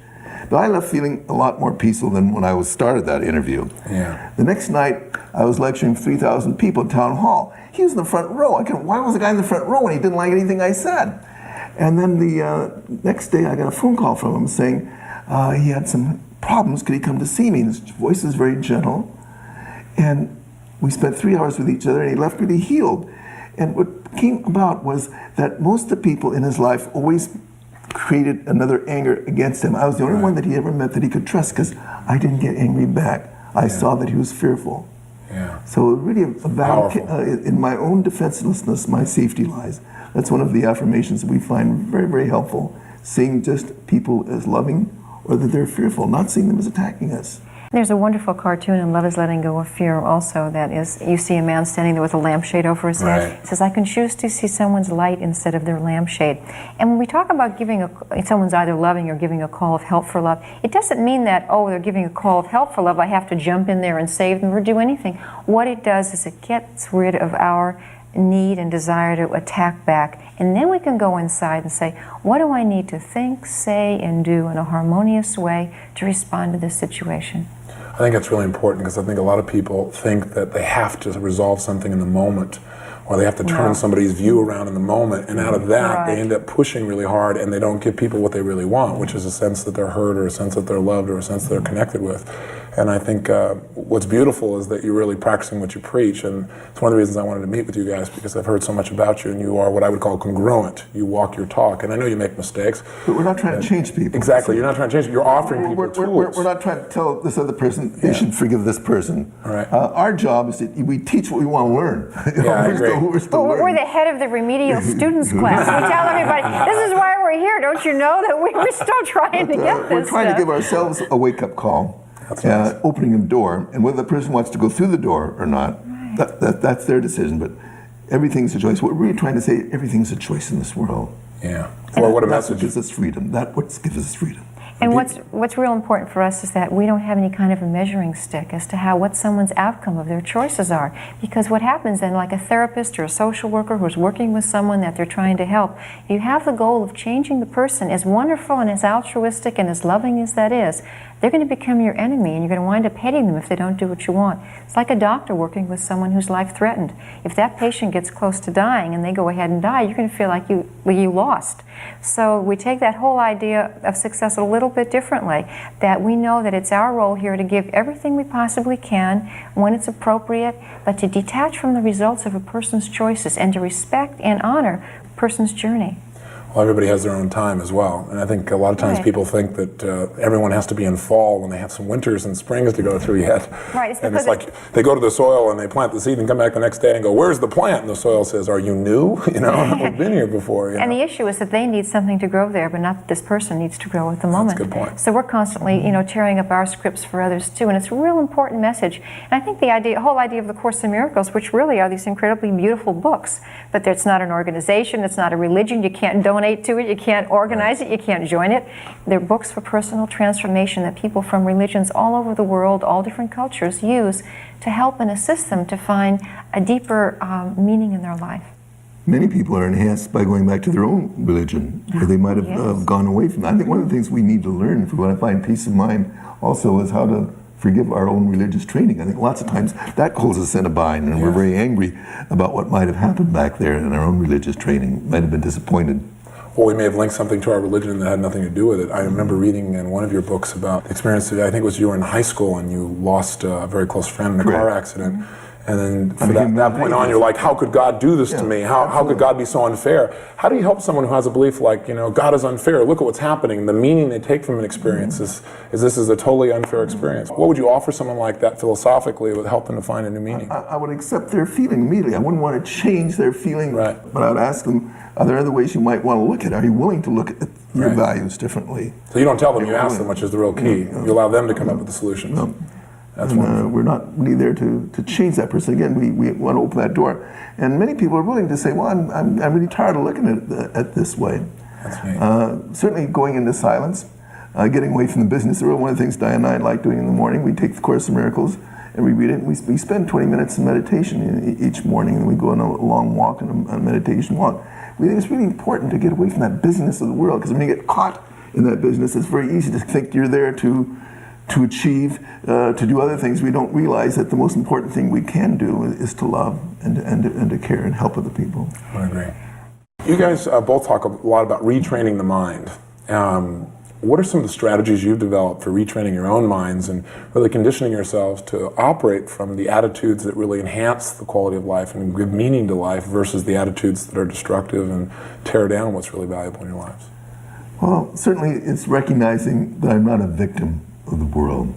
But I left feeling a lot more peaceful than when I started that interview. Yeah. The next night, I was lecturing 3,000 people at Town Hall. He was in the front row. Why was the guy in the front row when he didn't like anything I said? And then the next day, I got a phone call from him saying he had some problems. Could he come to see me? And his voice is very gentle. And we spent 3 hours with each other, and he left really healed. And what came about was that most of the people in his life always created another anger against him. I was the only one that he ever met that he could trust, because I didn't get angry back. I saw that he was fearful. Yeah. So really in my own defenselessness, my safety lies. That's one of the affirmations that we find very, very helpful. Seeing just people as loving, or that they're fearful, not seeing them as attacking us. There's a wonderful cartoon in Love is Letting Go of Fear also that is, you see a man standing there with a lampshade over his head. It says, I can choose to see someone's light instead of their lampshade. And when we talk about someone's either loving or giving a call of help for love, it doesn't mean that, oh, they're giving a call of help for love, I have to jump in there and save them or do anything. What it does is it gets rid of our need and desire to attack back. And then we can go inside and say, what do I need to think, say, and do in a harmonious way to respond to this situation? I think that's really important, because I think a lot of people think that they have to resolve something in the moment, or they have to turn somebody's view around in the moment, and out of that they end up pushing really hard, and they don't give people what they really want, which is a sense that they're heard, or a sense that they're loved, or a sense that they're connected with. And I think what's beautiful is that you're really practicing what you preach, and it's one of the reasons I wanted to meet with you guys, because I've heard so much about you, and you are what I would call congruent. You walk your talk, and I know you make mistakes. But we're not trying to change people. Exactly, you're not trying to change. You're offering people tools. We're not trying to tell this other person they should forgive this person. Right. Our job is that we teach what we want to learn. I agree. We're the head of the remedial students class. We tell everybody, this is why we're here. Don't you know that we're still trying to get this We're trying to give ourselves a wake-up call. Opening a door, and whether the person wants to go through the door or not, that's their decision, but everything's a choice. What we're really trying to say, everything's a choice in this world. Yeah. Well, what a message. What gives us freedom. That's what gives us freedom. And what's real important for us is that we don't have any kind of a measuring stick as to what someone's outcome of their choices are. Because what happens then, like a therapist or a social worker who's working with someone that they're trying to help, you have the goal of changing the person. As wonderful and as altruistic and as loving as that is, they're going to become your enemy, and you're going to wind up hating them if they don't do what you want. It's like a doctor working with someone who's life threatened. If that patient gets close to dying and they go ahead and die, you're going to feel like you lost. So we take that whole idea of success a little bit differently, that we know that it's our role here to give everything we possibly can when it's appropriate, but to detach from the results of a person's choices and to respect and honor a person's journey. Well, everybody has their own time as well, and I think a lot of times people think that everyone has to be in fall when they have some winters and springs to go through yet. Right. And it's like they go to the soil and they plant the seed and come back the next day and go, "Where's the plant?" And the soil says, "Are you new? I've been here before." And the issue is that they need something to grow there, but not that this person needs to grow at the moment. That's a good point. So we're constantly, tearing up our scripts for others too, and it's a real important message. And I think the whole idea of the Course in Miracles, which really are these incredibly beautiful books, but it's not an organization, it's not a religion. You can't donate to it, you can't organize it, you can't join it. They're books for personal transformation that people from religions all over the world, all different cultures, use to help and assist them to find a deeper meaning in their life. Many people are enhanced by going back to their own religion, where they might have gone away from it. I think one of the things we need to learn if we want to find peace of mind also is how to forgive our own religious training. I think lots of times that holds us in a bind, and we're very angry about what might have happened back there in our own religious training, might have been disappointed. Or we may have linked something to our religion that had nothing to do with it. I remember reading in one of your books about the experience that I think it was you were in high school and you lost a very close friend in a car accident. And then from that point on, you're like, how could God do this to me? How could God be so unfair? How do you help someone who has a belief like, God is unfair, look at what's happening. The meaning they take from an experience is this is a totally unfair experience. What would you offer someone like that philosophically with helping to find a new meaning? I would accept their feeling immediately. I wouldn't want to change their feeling, but I would ask them, are there other ways you might want to look at it? Are you willing to look at your values differently? So you don't tell them, you ask them, which is the real key. You allow them to come up with the solutions. That's wonderful. We're not really there to change that person. Again, we want to open that door. And many people are willing to say, well, I'm really tired of looking at it this way. That's neat. Certainly going into silence, getting away from the business. One of the things Diane and I like doing in the morning, we take the Course in Miracles and we read it, and we spend 20 minutes in meditation each morning, and we go on a long walk and a meditation walk. We think it's really important to get away from that business of the world, because when you get caught in that business, it's very easy to think you're there to achieve, to do other things. We don't realize that the most important thing we can do is to love and to care and help other people. I agree. You guys both talk a lot about retraining the mind. What are some of the strategies you've developed for retraining your own minds and really conditioning yourselves to operate from the attitudes that really enhance the quality of life and give meaning to life versus the attitudes that are destructive and tear down what's really valuable in your lives? Well, certainly it's recognizing that I'm not a victim of the world.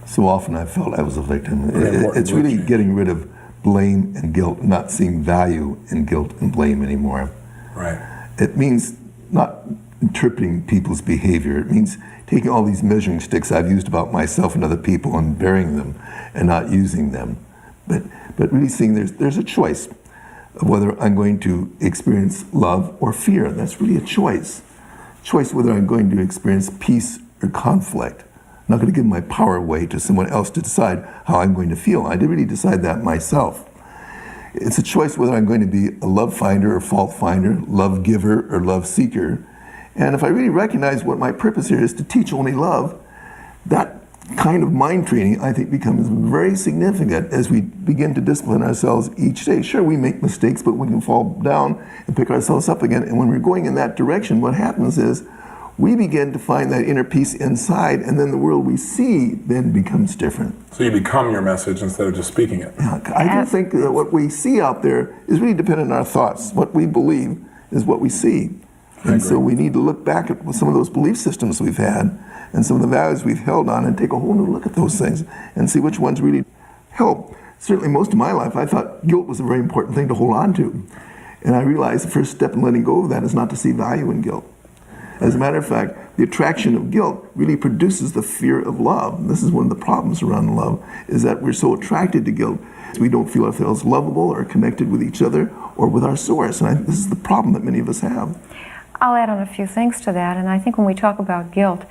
So often I felt I was a victim. It's really getting rid of blame and guilt, not seeing value in guilt and blame anymore. Right. It means not interpreting people's behavior. It means taking all these measuring sticks I've used about myself and other people and burying them and not using them. But really seeing there's a choice of whether I'm going to experience love or fear. That's really a choice. Choice whether I'm going to experience peace or conflict. I'm not going to give my power away to someone else to decide how I'm going to feel. I did really decide that myself. It's a choice whether I'm going to be a love finder or fault finder, love giver or love seeker. And if I really recognize what my purpose here is to teach only love, that kind of mind training, I think, becomes very significant as we begin to discipline ourselves each day. Sure, we make mistakes, but we can fall down and pick ourselves up again. And when we're going in that direction, what happens is we begin to find that inner peace inside, and then the world we see then becomes different. So you become your message instead of just speaking it. Yeah, I do think that what we see out there is really dependent on our thoughts. What we believe is what we see. And so we need to look back at some of those belief systems we've had and some of the values we've held on and take a whole new look at those things and see which ones really help. Certainly most of my life I thought guilt was a very important thing to hold on to. And I realized the first step in letting go of that is not to see value in guilt. As a matter of fact, the attraction of guilt really produces the fear of love. And this is one of the problems around love, is that we're so attracted to guilt. We don't feel ourselves lovable or connected with each other or with our source. And this is the problem that many of us have. I'll add on a few things to that. And I think when we talk about guilt,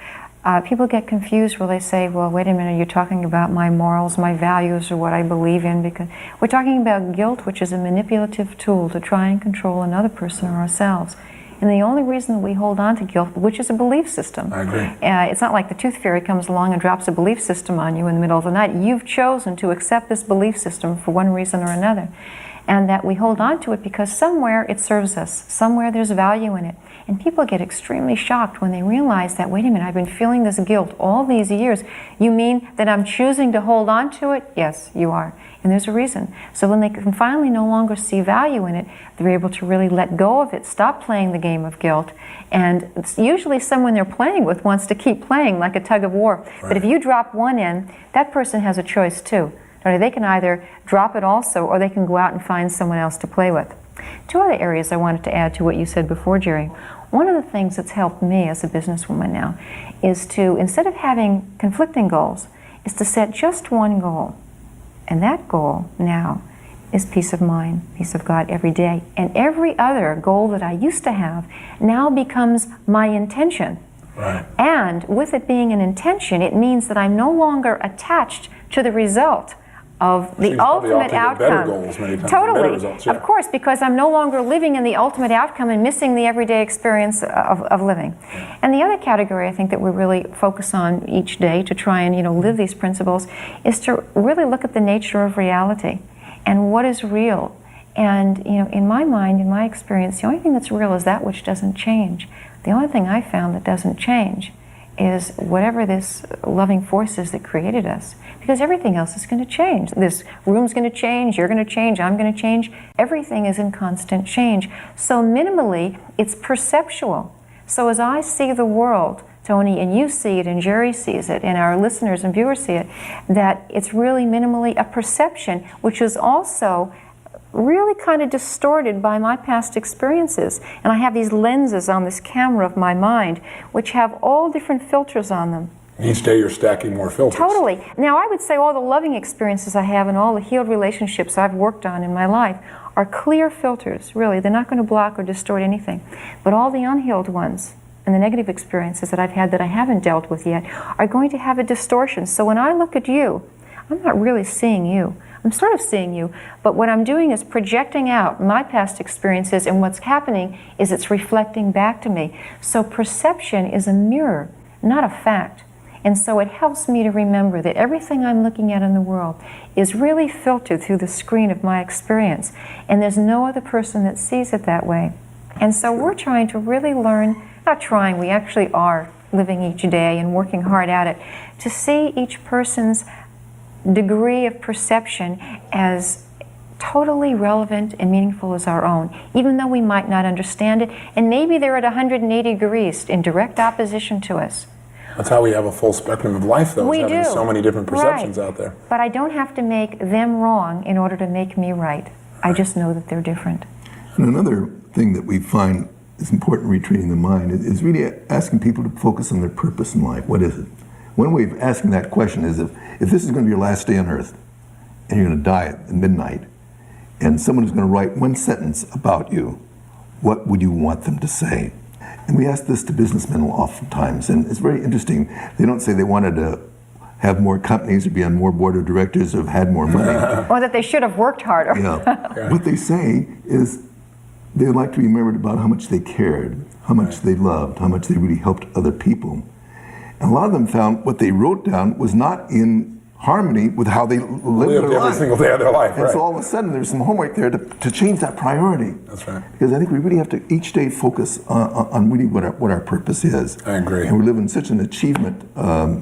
people get confused where they say, well, wait a minute, you're talking about my morals, my values, or what I believe in, because we're talking about guilt, which is a manipulative tool to try and control another person or ourselves. And the only reason that we hold on to guilt, which is a belief system. I agree. It's not like the tooth fairy comes along and drops a belief system on you in the middle of the night. You've chosen to accept this belief system for one reason or another. And that we hold on to it because somewhere it serves us. Somewhere there's value in it. And people get extremely shocked when they realize that, wait a minute, I've been feeling this guilt all these years. You mean that I'm choosing to hold on to it? Yes, you are. And there's a reason. So when they can finally no longer see value in it, they're able to really let go of it, stop playing the game of guilt. And it's usually someone they're playing with wants to keep playing like a tug of war. Right. But if you drop one in, that person has a choice too. They can either drop it also, or they can go out and find someone else to play with. Two other areas I wanted to add to what you said before, Jerry. One of the things that's helped me as a businesswoman now is to, instead of having conflicting goals, is to set just one goal. And that goal now is peace of mind, peace of God every day. And every other goal that I used to have now becomes my intention. Right. And with it being an intention, it means that I'm no longer attached to the result of the ultimate outcome. Better goals many times. Totally, better results, yeah. Of course, because I'm no longer living in the ultimate outcome and missing the everyday experience of living. And the other category I think that we really focus on each day to try and live these principles is to really look at the nature of reality and what is real. And in my mind, in my experience, the only thing that's real is that which doesn't change. The only thing I found that doesn't change is whatever this loving force is that created us. Because everything else is going to change. This room's going to change, you're going to change, I'm going to change. Everything is in constant change. So minimally, it's perceptual. So as I see the world, Tony, and you see it, and Jerry sees it, and our listeners and viewers see it, that it's really minimally a perception, which is also really kind of distorted by my past experiences. And I have these lenses on this camera of my mind, which have all different filters on them. Each day you're stacking more filters. Totally. Now I would say all the loving experiences I have and all the healed relationships I've worked on in my life are clear filters, really. They're not going to block or distort anything. But all the unhealed ones and the negative experiences that I've had that I haven't dealt with yet are going to have a distortion. So when I look at you, I'm not really seeing you. I'm sort of seeing you, but what I'm doing is projecting out my past experiences, and what's happening is it's reflecting back to me. So perception is a mirror, not a fact. And so it helps me to remember that everything I'm looking at in the world is really filtered through the screen of my experience, and there's no other person that sees it that way. And so we're trying to really learn, not trying, we actually are living each day and working hard at it, to see each person's degree of perception as totally relevant and meaningful as our own, even though we might not understand it, and maybe they're at 180 degrees in direct opposition to us. That's how we have a full spectrum of life, though, We having do. so many different perceptions Right. out there. But I don't have to make them wrong in order to make me right. I just know that they're different. And another thing that we find is important in retraining the mind is really asking people to focus on their purpose in life. What is it? One way of asking that question is if this is going to be your last day on earth and you're going to die at midnight and someone is going to write one sentence about you, what would you want them to say? And we ask this to businessmen oftentimes, and it's very interesting. They don't say they wanted to have more companies or be on more board of directors or have had more money. Or that they should have worked harder. Yeah. What they say is they would like to be remembered about how much they cared, how much they loved, how much they really helped other people. And a lot of them found what they wrote down was not in harmony with how they live their every life. single day of their life. And right. so all of a sudden there's some homework there to change that priority. That's right. Because I think we really have to each day focus on really what our purpose is. I agree. And we live in such an achievement,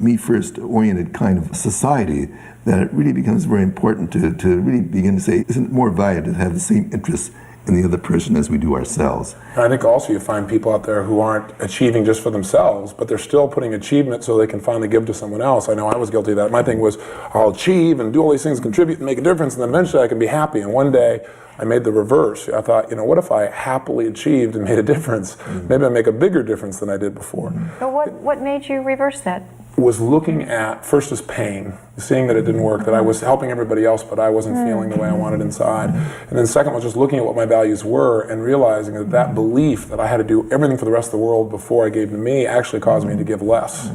me first oriented kind of society that it really becomes very important to really begin to say, isn't it more valuable to have the same interests in the other person as we do ourselves? And I think also you find people out there who aren't achieving just for themselves, but they're still putting achievement so they can finally give to someone else. I know I was guilty of that. My thing was, I'll achieve and do all these things, contribute and make a difference, and then eventually I can be happy. And one day I made the reverse. I thought, what if I happily achieved and made a difference? Maybe I make a bigger difference than I did before. But what made you reverse that? Was looking at, first as pain, seeing that it didn't work, that I was helping everybody else, but I wasn't feeling the way I wanted inside. And then second was just looking at what my values were and realizing that belief that I had to do everything for the rest of the world before I gave to me actually caused me to give less.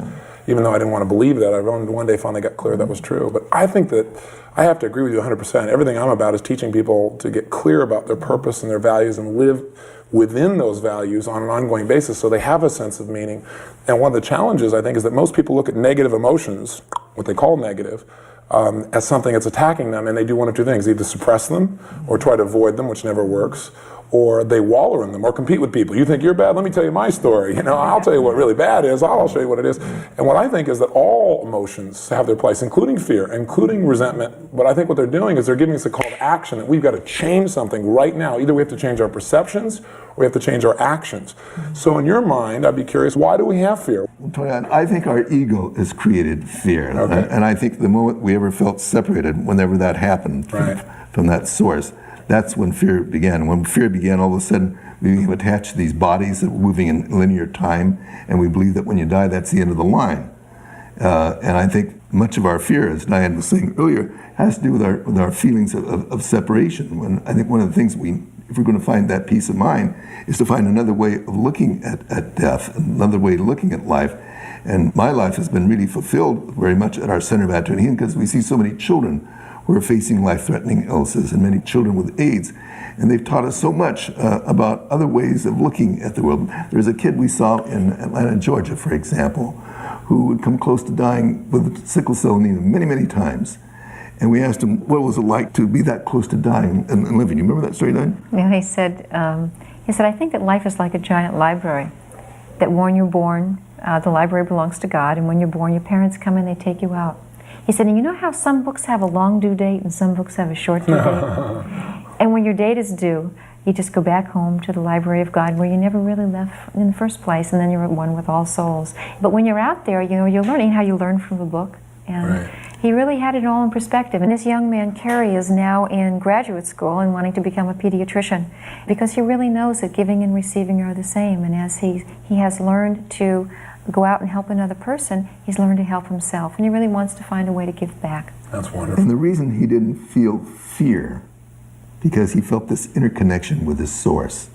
Even though I didn't want to believe that, I one day finally got clear that was true. But I think that I have to agree with you 100%. Everything I'm about is teaching people to get clear about their purpose and their values and live within those values on an ongoing basis so they have a sense of meaning. And one of the challenges, I think, is that most people look at negative emotions, what they call negative, as something that's attacking them, and they do one of two things: either suppress them or try to avoid them, which never works, or they wallow in them or compete with people. You think you're bad? Let me tell you my story. I'll tell you what really bad is. I'll show you what it is. And what I think is that all emotions have their place, including fear, including resentment. But I think what they're doing is they're giving us a call to action, that we've got to change something right now. Either we have to change our perceptions or we have to change our actions. So in your mind, I'd be curious, why do we have fear? Tony, I think our ego has created fear. Okay. And I think the moment we ever felt separated, whenever that happened from that source, that's when fear began. When fear began, all of a sudden, we became attached to these bodies that were moving in linear time, and we believe that when you die, that's the end of the line. And I think much of our fear, as Diane was saying earlier, has to do with our feelings of separation. When I think one of the things if we're going to find that peace of mind, is to find another way of looking at death, another way of looking at life. And my life has been really fulfilled very much at our Center of Attitude Healing, because we see so many children who are facing life-threatening illnesses, and many children with AIDS. And they've taught us so much about other ways of looking at the world. There's a kid we saw in Atlanta, Georgia, for example, who would come close to dying with sickle cell anemia many, many times. And we asked him, what was it like to be that close to dying and living? You remember that story, Diane? Yeah, he said, I think that life is like a giant library, that when you're born, the library belongs to God, and when you're born, your parents come and they take you out. He said, and you know how some books have a long due date and some books have a short due date? And when your date is due, you just go back home to the library of God where you never really left in the first place, and then you're at one with all souls. But when you're out there, you're learning how you learn from the book. And he really had it all in perspective. And this young man, Kerry, is now in graduate school and wanting to become a pediatrician, because he really knows that giving and receiving are the same. And as he has learned to go out and help another person, he's learned to help himself, and he really wants to find a way to give back. That's wonderful. And the reason he didn't feel fear, because he felt this interconnection with his source.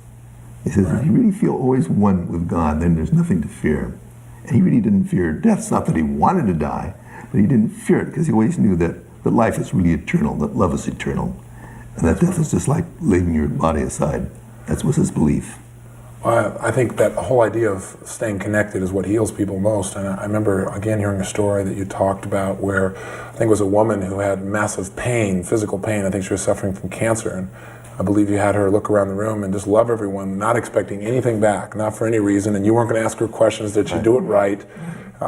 He says, if you really feel always one with God, then there's nothing to fear. And he really didn't fear death. It's not that he wanted to die, but he didn't fear it, because he always knew that life is really eternal, that love is eternal, and that death is just like laying your body aside. That was his belief. I think that whole idea of staying connected is what heals people most. And I remember, again, hearing a story that you talked about where I think it was a woman who had massive pain, physical pain. I think she was suffering from cancer. And I believe you had her look around the room and just love everyone, not expecting anything back, not for any reason. And you weren't going to ask her questions. Did she do it right?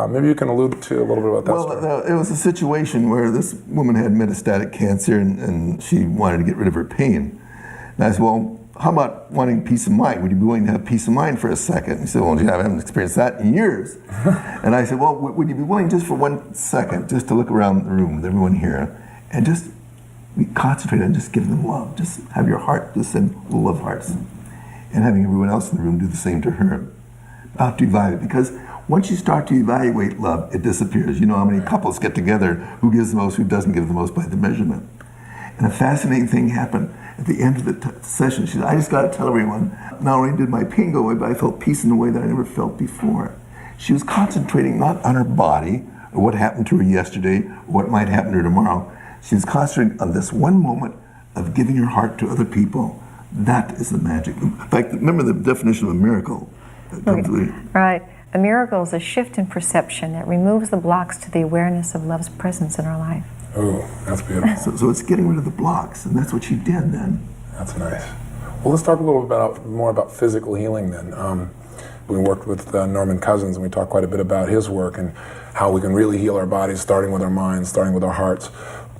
Maybe you can allude to a little bit about that story. Well, it was a situation where this woman had metastatic cancer, and she wanted to get rid of her pain. And I said, well, how about wanting peace of mind? Would you be willing to have peace of mind for a second? He said, well, I haven't experienced that in years. And I said, well, would you be willing just for 1 second, just to look around the room with everyone here, and just concentrate on just giving them love. Just have your heart just send love hearts. And having everyone else in the room do the same to her. Not to evaluate, because once you start to evaluate love, it disappears. You know how many couples get together, who gives the most, who doesn't give the most by the measurement. And a fascinating thing happened at the end of the session. She said, I just got to tell everyone, not only did my pain go away, but I felt peace in a way that I never felt before. She was concentrating not on her body, or what happened to her yesterday, or what might happen to her tomorrow. She was concentrating on this one moment of giving her heart to other people. That is the magic. In fact, remember the definition of a miracle. Right. A miracle is a shift in perception that removes the blocks to the awareness of love's presence in our life. Oh, that's beautiful. So it's getting rid of the blocks, and that's what she did then. That's nice. Well, let's talk a little bit more about physical healing then. We worked with Norman Cousins, and we talked quite a bit about his work and how we can really heal our bodies, starting with our minds, starting with our hearts.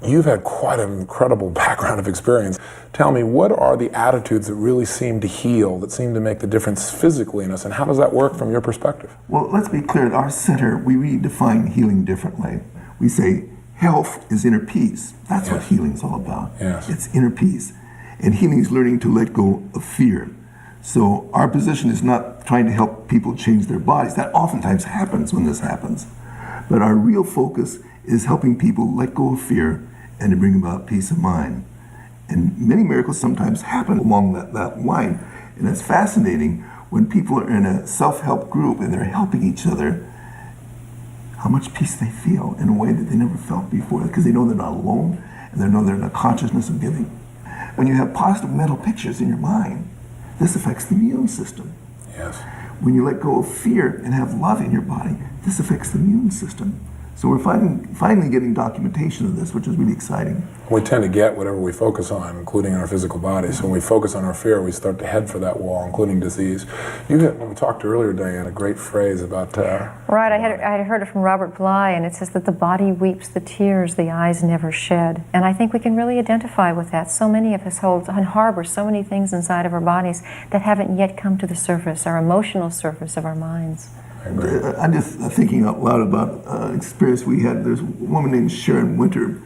You've had quite an incredible background of experience. Tell me, what are the attitudes that really seem to heal, that seem to make the difference physically in us, and how does that work from your perspective? Well, let's be clear. At our center, we redefine healing differently. We say health is inner peace. That's what healing is all about. Yes. It's inner peace. And healing is learning to let go of fear. So our position is not trying to help people change their bodies. That oftentimes happens when this happens. But our real focus is helping people let go of fear and to bring about peace of mind. And many miracles sometimes happen along that line. And it's fascinating when people are in a self-help group and they're helping each other, how much peace they feel in a way that they never felt before, because they know they're not alone and they know they're in a consciousness of giving. When you have positive mental pictures in your mind, this affects the immune system. Yes. When you let go of fear and have love in your body, this affects the immune system. So we're finally getting documentation of this, which is really exciting. We tend to get whatever we focus on, including our physical bodies. So when we focus on our fear, we start to head for that wall, including disease. You had, when we talked earlier, Diane, a great phrase about... Right, I had heard it from Robert Bly, and it says that the body weeps the tears the eyes never shed. And I think we can really identify with that. So many of us hold and harbor so many things inside of our bodies that haven't yet come to the surface, our emotional surface of our minds. I'm just thinking out loud about an experience we had. There's a woman named Sharon Winter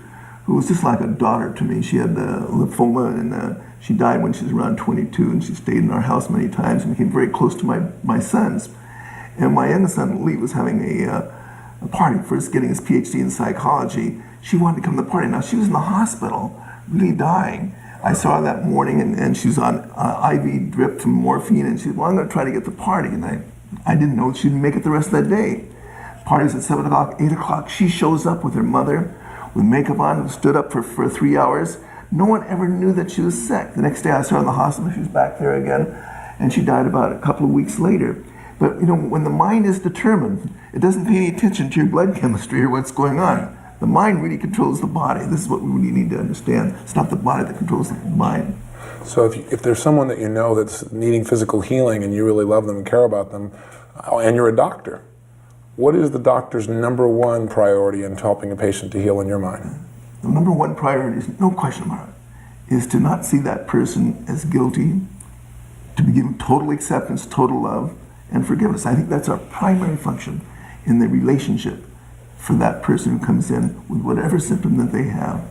who was just like a daughter to me. She had lymphoma, and she died when she was around 22, and she stayed in our house many times and became very close to my sons. And my youngest son, Lee, was having a party, first getting his PhD in psychology. She wanted to come to the party. Now, she was in the hospital, really dying. I saw her that morning, and she was on IV drip from morphine, and she said, well, I'm going to try to get to the party. And I didn't know she didn't make it the rest of that day. Party's at 7 o'clock, 8 o'clock. She shows up with her mother, with makeup on, stood up for 3 hours. No one ever knew that she was sick. The next day I saw her in the hospital. She was back there again, and she died about a couple of weeks later. But you know, when the mind is determined, it doesn't pay any attention to your blood chemistry or what's going on. The mind really controls the body. This is what we really need to understand. It's not the body that controls the mind. So if there's someone that you know that's needing physical healing and you really love them and care about them, and you're a doctor, what is the doctor's number one priority in helping a patient to heal in your mind? The number one priority is, no question about it, is to not see that person as guilty, to be given total acceptance, total love, and forgiveness. I think that's our primary function in the relationship for that person who comes in with whatever symptom that they have.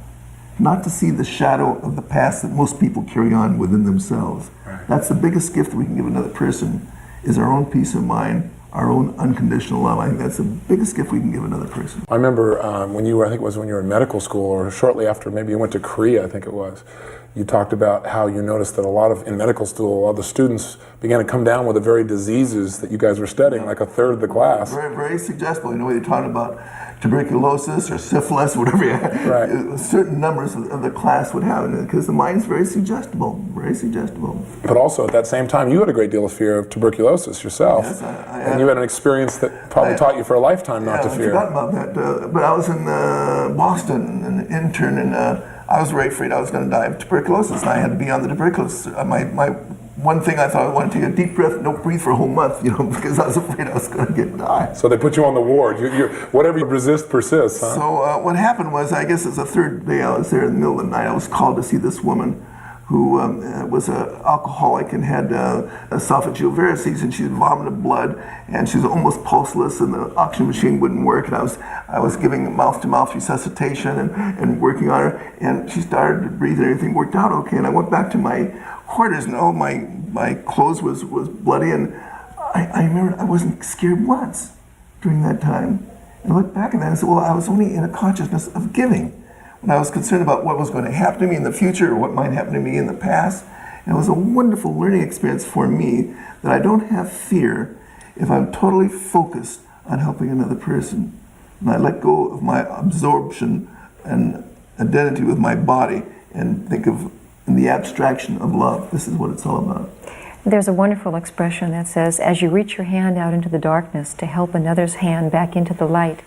Not to see the shadow of the past that most people carry on within themselves. Right. That's the biggest gift we can give another person, is our own peace of mind, our own unconditional love. I think that's the biggest gift we can give another person. I remember when you were, I think it was when you were in medical school, or shortly after, maybe you went to Korea, I think it was, you talked about how you noticed that in medical school, a lot of the students began to come down with the very diseases that you guys were studying, like a third of the class. Very, very suggestible. You know, they're talking about tuberculosis or syphilis, whatever you have. Right. Certain numbers of the class would have it, because the mind's very suggestible, very suggestible. But also at that same time, you had a great deal of fear of tuberculosis yourself. Yes, and you had an experience that probably taught you for a lifetime not to fear. I forgot about that. But I was in Boston, an intern, and I was very afraid I was going to die of tuberculosis, and I had to be on the tuberculosis. My one thing I thought, I wanted to take a deep breath, don't breathe for a whole month, because I was afraid I was going to die. So they put you on the ward. Whatever you resist persists, huh? So what happened was, I guess it's the third day I was there in the middle of the night, I was called to see this woman who was an alcoholic and had esophageal varices, and she vomited blood, and she was almost pulseless, and the oxygen machine wouldn't work, and I was giving mouth-to-mouth resuscitation and working on her, and she started to breathe, and everything worked out okay, and I went back to my quarters, and all my clothes was bloody, and I remember I wasn't scared once during that time. And I looked back at that and said, well, I was only in a consciousness of giving. When I was concerned about what was going to happen to me in the future or what might happen to me in the past. And it was a wonderful learning experience for me that I don't have fear if I'm totally focused on helping another person. And I let go of my absorption and identity with my body and think of in the abstraction of love. This is what it's all about. There's a wonderful expression that says, as you reach your hand out into the darkness to help another's hand back into the light,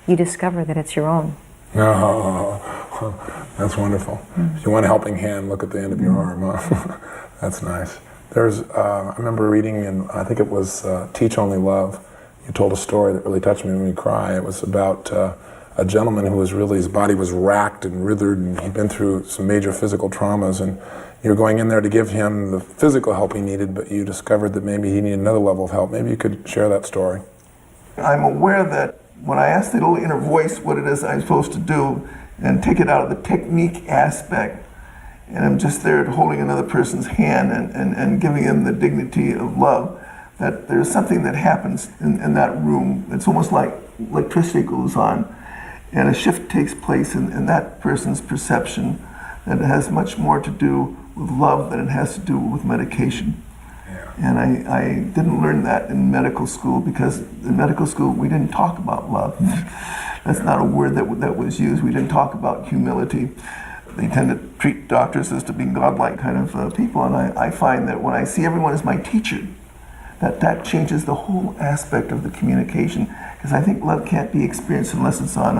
you discover that it's your own. Oh, that's wonderful. If you want a helping hand, look at the end of your arm. Huh? That's nice. I remember reading in, I think it was Teach Only Love, you told a story that really touched me when you cry. It was about a gentleman who was really, his body was racked and withered, and he'd been through some major physical traumas, and you were going in there to give him the physical help he needed, but you discovered that maybe he needed another level of help. Maybe you could share that story. I'm aware that when I ask the little inner voice what it is I'm supposed to do and take it out of the technique aspect, and I'm just there holding another person's hand and giving him the dignity of love, that there's something that happens in that room. It's almost like electricity goes on, and a shift takes place in that person's perception that has much more to do with love than it has to do with medication. Yeah. And I didn't learn that in medical school, because in medical school we didn't talk about love. That's not a word that was used. We didn't talk about humility. They tend to treat doctors as to be godlike kind of people, and I find that when I see everyone as my teacher, that changes the whole aspect of the communication, because I think love can't be experienced unless it's on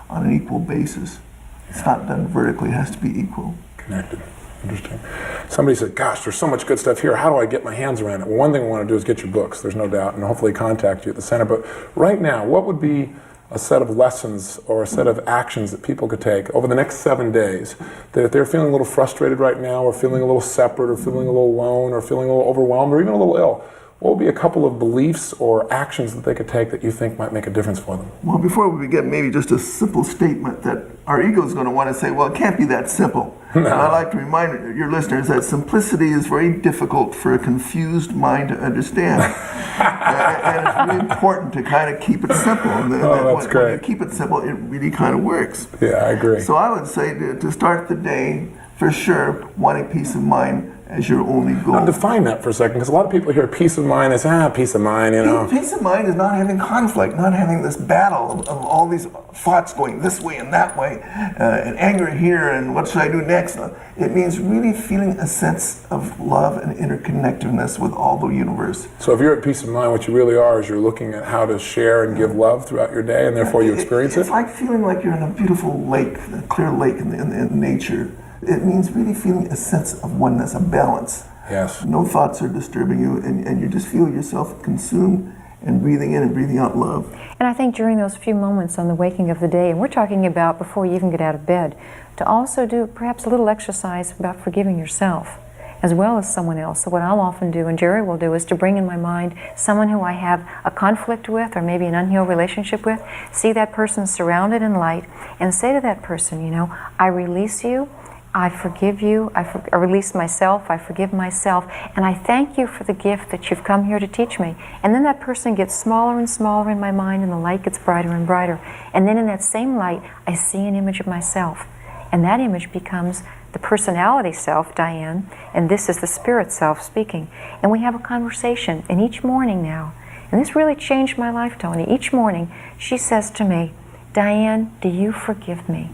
an equal basis. It's not done vertically, it has to be equal. Connected. Interesting. Somebody said, gosh, there's so much good stuff here. How do I get my hands around it? Well, one thing we want to do is get your books, there's no doubt, and hopefully contact you at the center. But right now, what would be a set of lessons or a set of actions that people could take over the next 7 days, that if they're feeling a little frustrated right now, or feeling a little separate, or feeling a little alone, or feeling a little overwhelmed, or even a little ill, what would be a couple of beliefs or actions that they could take that you think might make a difference for them? Well, before we begin, maybe just a simple statement that our ego is going to want to say, well, it can't be that simple. No. And I'd like to remind your listeners that simplicity is very difficult for a confused mind to understand. And it's really important to kind of keep it simple. And that's great. When you keep it simple, it really kind of works. Yeah, I agree. So I would say to start the day, for sure, wanting peace of mind as your only goal. Now define that for a second, because a lot of people hear peace of mind as, peace of mind, you know. Peace of mind is not having conflict, not having this battle of all these thoughts going this way and that way, and anger here, and what should I do next? It means really feeling a sense of love and interconnectedness with all the universe. So if you're at peace of mind, what you really are is you're looking at how to share and give love throughout your day, and therefore you experience it? It's like feeling like you're in a beautiful lake, a clear lake in nature. It means really feeling a sense of oneness, a balance. Yes. No thoughts are disturbing you, and you just feel yourself consumed and breathing in and breathing out love. And I think during those few moments on the waking of the day, and we're talking about before you even get out of bed, to also do perhaps a little exercise about forgiving yourself as well as someone else. So what I'll often do, and Jerry will do, is to bring in my mind someone who I have a conflict with, or maybe an unhealed relationship with, see that person surrounded in light, and say to that person, you know, I release you, I forgive you, I release myself, I forgive myself, and I thank you for the gift that you've come here to teach me. And then that person gets smaller and smaller in my mind, and the light gets brighter and brighter. And then in that same light, I see an image of myself. And that image becomes the personality self, Diane, and this is the spirit self speaking. And we have a conversation, and each morning now, and this really changed my life, Tony, each morning she says to me, Diane, do you forgive me?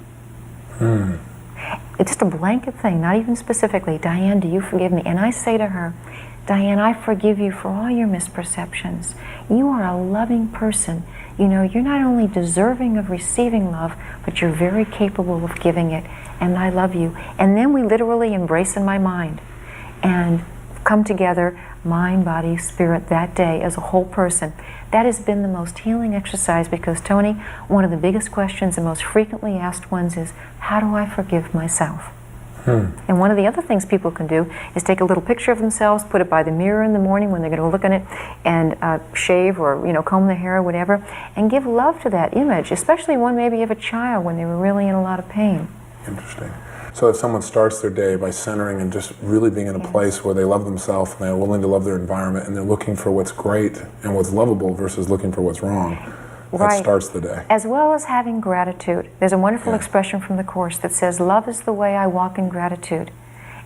It's just a blanket thing, not even specifically, Diane, do you forgive me? And I say to her, Diane, I forgive you for all your misperceptions. You are a loving person. You know, you're not only deserving of receiving love, but you're very capable of giving it, and I love you. And then we literally embrace in my mind and come together, mind, body, spirit, that day as a whole person. That has been the most healing exercise, because, Tony, one of the biggest questions and most frequently asked ones is, how do I forgive myself? And one of the other things people can do is take a little picture of themselves, put it by the mirror in the morning when they're going to look in it, and shave or, you know, comb their hair or whatever, and give love to that image, especially one maybe of a child when they were really in a lot of pain. Interesting. So if someone starts their day by centering and just really being in a place where they love themselves and they're willing to love their environment, and they're looking for what's great and what's lovable versus looking for what's wrong, that starts the day. As well as having gratitude. There's a wonderful expression from the Course that says, love is the way I walk in gratitude.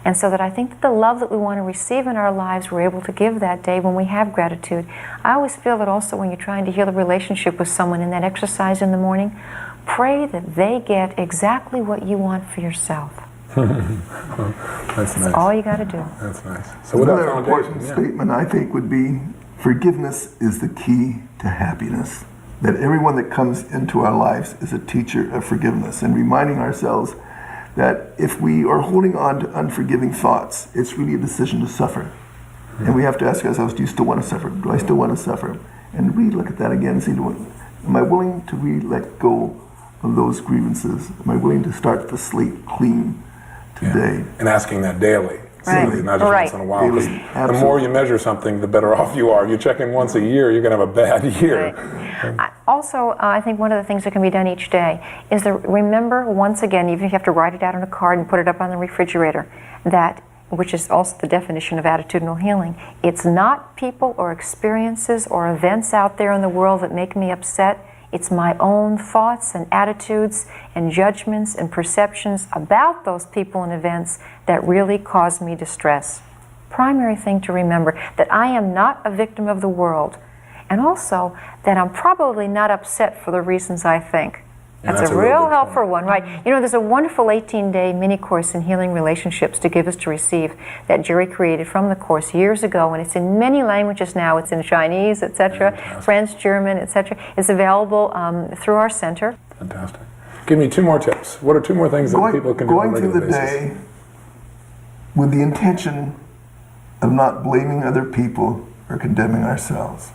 And so that I think that the love that we want to receive in our lives, we're able to give that day when we have gratitude. I always feel that also when you're trying to heal a relationship with someone in that exercise in the morning, pray that they get exactly what you want for yourself. That's nice. All you got to do. That's nice. So with that Another foundation, important statement, I think, would be forgiveness is the key to happiness. That everyone that comes into our lives is a teacher of forgiveness, and reminding ourselves that if we are holding on to unforgiving thoughts, it's really a decision to suffer. And we have to ask ourselves, do you still want to suffer? Do I still want to suffer? And really look at that again and see, am I willing to really let go of those grievances? Am I willing to start the slate clean today? Yeah. And asking that daily. Right. Not just once in a while. Daily. The more you measure something, the better off you are. If you check in once a year, you're going to have a bad year. Right. Also, I think one of the things that can be done each day is to remember once again, even if you have to write it out on a card and put it up on the refrigerator, that, which is also the definition of attitudinal healing, it's not people or experiences or events out there in the world that make me upset. It's my own thoughts and attitudes and judgments and perceptions about those people and events that really cause me distress. Primary thing to remember, that I am not a victim of the world, and also that I'm probably not upset for the reasons I think. That's a real helpful one, right? You know, there's a wonderful 18-day mini course in healing relationships to give us to receive that Jerry created from the course years ago, and it's in many languages now. It's in Chinese, etc., French, German, etc. It's available through our center. Fantastic. Give me 2 more tips. What are 2 more things that people can do on a regular basis? Going through the day with the intention of not blaming other people or condemning ourselves.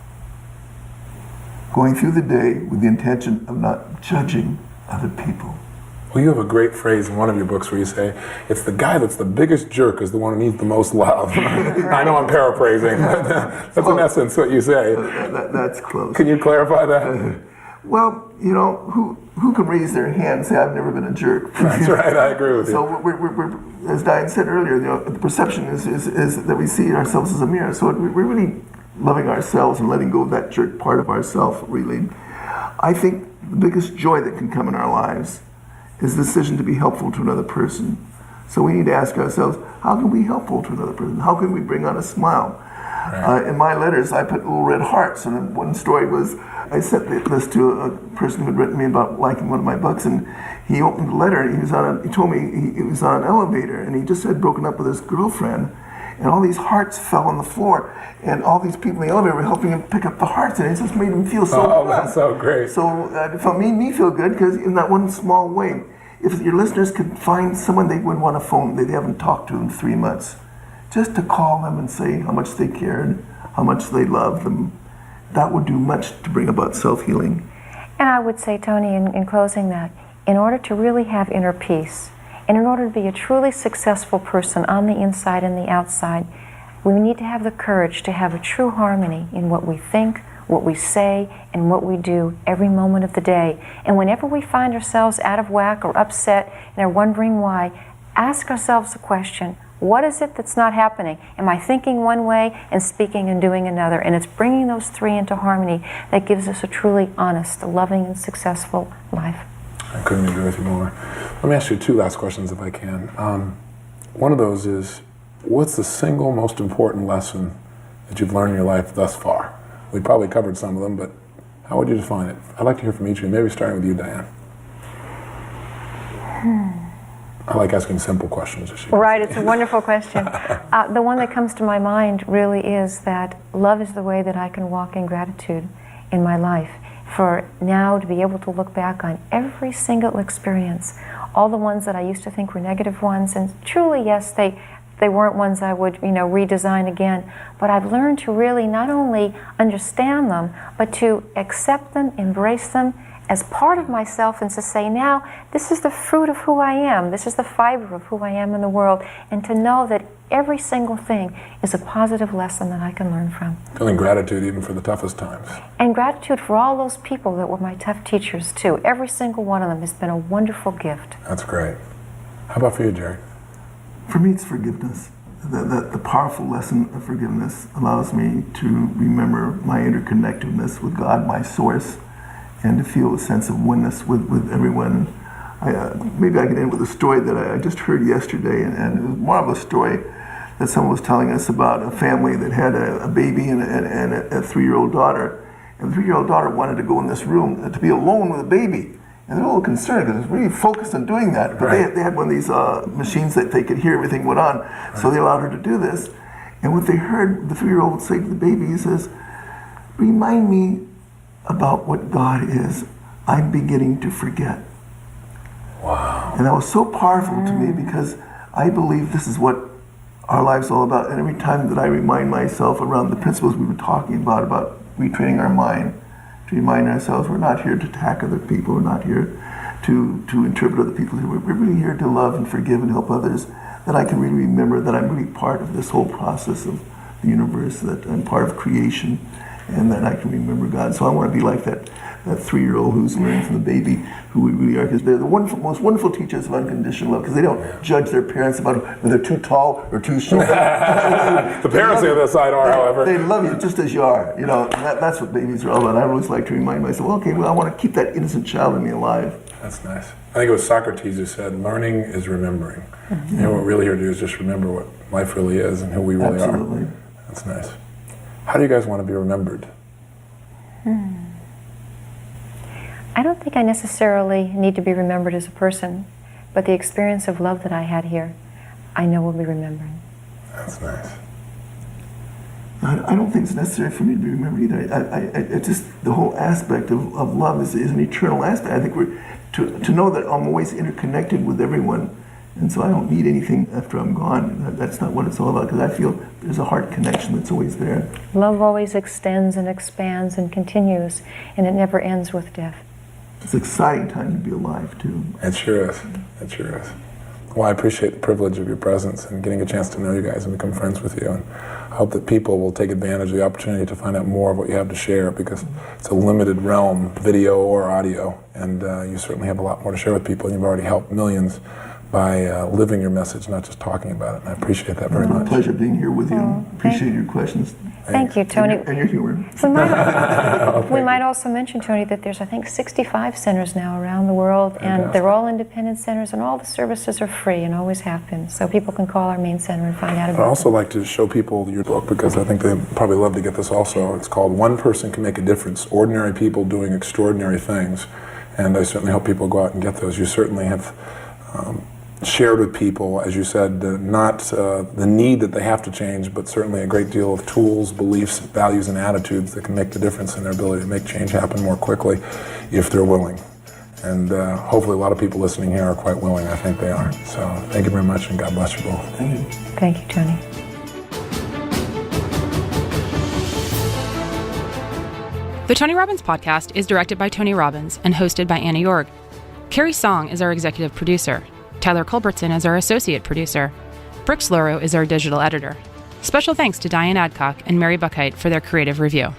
Going through the day with the intention of not judging other people. Well, you have a great phrase in one of your books where you say, it's the guy that's the biggest jerk is the one who needs the most love. I know I'm paraphrasing, but that's in essence what you say. That's close. Can you clarify that? Well, you know, who can raise their hand and say, I've never been a jerk? That's right, I agree with you. So we're as Diane said earlier, you know, the perception is that we see ourselves as a mirror. So we're really loving ourselves and letting go of that jerk part of ourselves, really. I think the biggest joy that can come in our lives is the decision to be helpful to another person. So we need to ask ourselves, how can we be helpful to another person? How can we bring on a smile? Right. In my letters, I put little red hearts, and one story was, I sent this to a person who had written me about liking one of my books, and he opened the letter, and he told me he was on an elevator, and he just had broken up with his girlfriend, and all these hearts fell on the floor, and all these people in the elevator were helping him pick up the hearts, and it just made him feel so good. Oh, that's so great. So it made me feel good, because in that one small way, if your listeners could find someone they would want to phone that they haven't talked to in 3 months, just to call them and say how much they cared, how much they loved them, that would do much to bring about self-healing. And I would say, Tony, in closing that, in order to really have inner peace, and in order to be a truly successful person on the inside and the outside, we need to have the courage to have a true harmony in what we think, what we say, and what we do every moment of the day. And whenever we find ourselves out of whack or upset and are wondering why, ask ourselves the question, what is it that's not happening? Am I thinking one way and speaking and doing another? And it's bringing those 3 into harmony that gives us a truly honest, loving, and successful life. I couldn't agree with you more. Let me ask you 2 last questions if I can. One of those is, what's the single most important lesson that you've learned in your life thus far? We probably covered some of them, but how would you define it? I'd like to hear from each of you, maybe starting with you, Diane. I like asking simple questions. Right, it's a wonderful question. The one that comes to my mind really is that love is the way that I can walk in gratitude in my life. For now to be able to look back on every single experience, all the ones that I used to think were negative ones, and truly, yes, they weren't ones I would, redesign again, but I've learned to really not only understand them, but to accept them, embrace them as part of myself, and to say, now, this is the fruit of who I am, this is the fiber of who I am in the world, and to know that every single thing is a positive lesson that I can learn from. Feeling gratitude even for the toughest times. And gratitude for all those people that were my tough teachers, too. Every single one of them has been a wonderful gift. That's great. How about for you, Jerry? For me, it's forgiveness. The powerful lesson of forgiveness allows me to remember my interconnectedness with God, my source, and to feel a sense of oneness with everyone. Maybe I can end with a story that I just heard yesterday, and it was more of a story that someone was telling us about a family that had a baby and a 3-year-old daughter. And the 3-year-old daughter wanted to go in this room to be alone with a baby. And they're a little concerned because it's really focused on doing that. But they had one of these machines that they could hear everything went on. So they allowed her to do this. And what they heard, the 3-year-old would say to the baby, he says, "Remind me about what God is. I'm beginning to forget." Wow. And that was so powerful to me because I believe this is what our life's all about. And every time that I remind myself around the principles we were talking about retraining our mind, to remind ourselves we're not here to attack other people, we're not here to interpret other people. We're really here to love and forgive and help others, that I can really remember that I'm really part of this whole process of the universe, that I'm part of creation, and that I can remember God. So I want to be like that 3-year-old who's learning from the baby who we really are, because they're the most wonderful teachers of unconditional love, because they don't judge their parents about whether they're too tall or too short. The parents on the other side are, however. They love you just as you are. You know, that's what babies are all about. I always like to remind myself, okay, well, I want to keep that innocent child in me alive. That's nice. I think it was Socrates who said, learning is remembering. You know, what we're really here to do is just remember what life really is and who we really are. That's nice. How do you guys want to be remembered? I don't think I necessarily need to be remembered as a person, but the experience of love that I had here, I know will be remembered. That's nice. I don't think it's necessary for me to be remembered either. It's just the whole aspect of love is an eternal aspect. I think we're to know that I'm always interconnected with everyone, and so I don't need anything after I'm gone. That's not what it's all about, because I feel there's a heart connection that's always there. Love always extends and expands and continues, and it never ends with death. It's an exciting time to be alive, too. It sure is. It sure is. Well, I appreciate the privilege of your presence and getting a chance to know you guys and become friends with you. And I hope that people will take advantage of the opportunity to find out more of what you have to share, because it's a limited realm, video or audio, and you certainly have a lot more to share with people, and you've already helped millions by living your message, not just talking about it. And I appreciate that very much. It's a pleasure being here with you. Appreciate your questions. Thank you, Tony. And your humor. We might also mention, Tony, that there's, I think, 65 centers now around the world, and they're all independent centers, and all the services are free and always have been. So people can call our main center and find out about it. I'd also like to show people your book, because I think they'd probably love to get this also. It's called One Person Can Make a Difference, Ordinary People Doing Extraordinary Things. And I certainly hope people go out and get those. You certainly have shared with people, as you said, not the need that they have to change, but certainly a great deal of tools, beliefs, values, and attitudes that can make the difference in their ability to make change happen more quickly if they're willing. And hopefully a lot of people listening here are quite willing. I think they are. So thank you very much, and God bless you both. Thank you. Thank you, Tony. The Tony Robbins Podcast is directed by Tony Robbins and hosted by Anna Jorg. Carrie Song is our executive producer. Tyler Culbertson is our associate producer. Brooks Loro is our digital editor. Special thanks to Diane Adcock and Mary Buckheit for their creative review.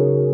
you.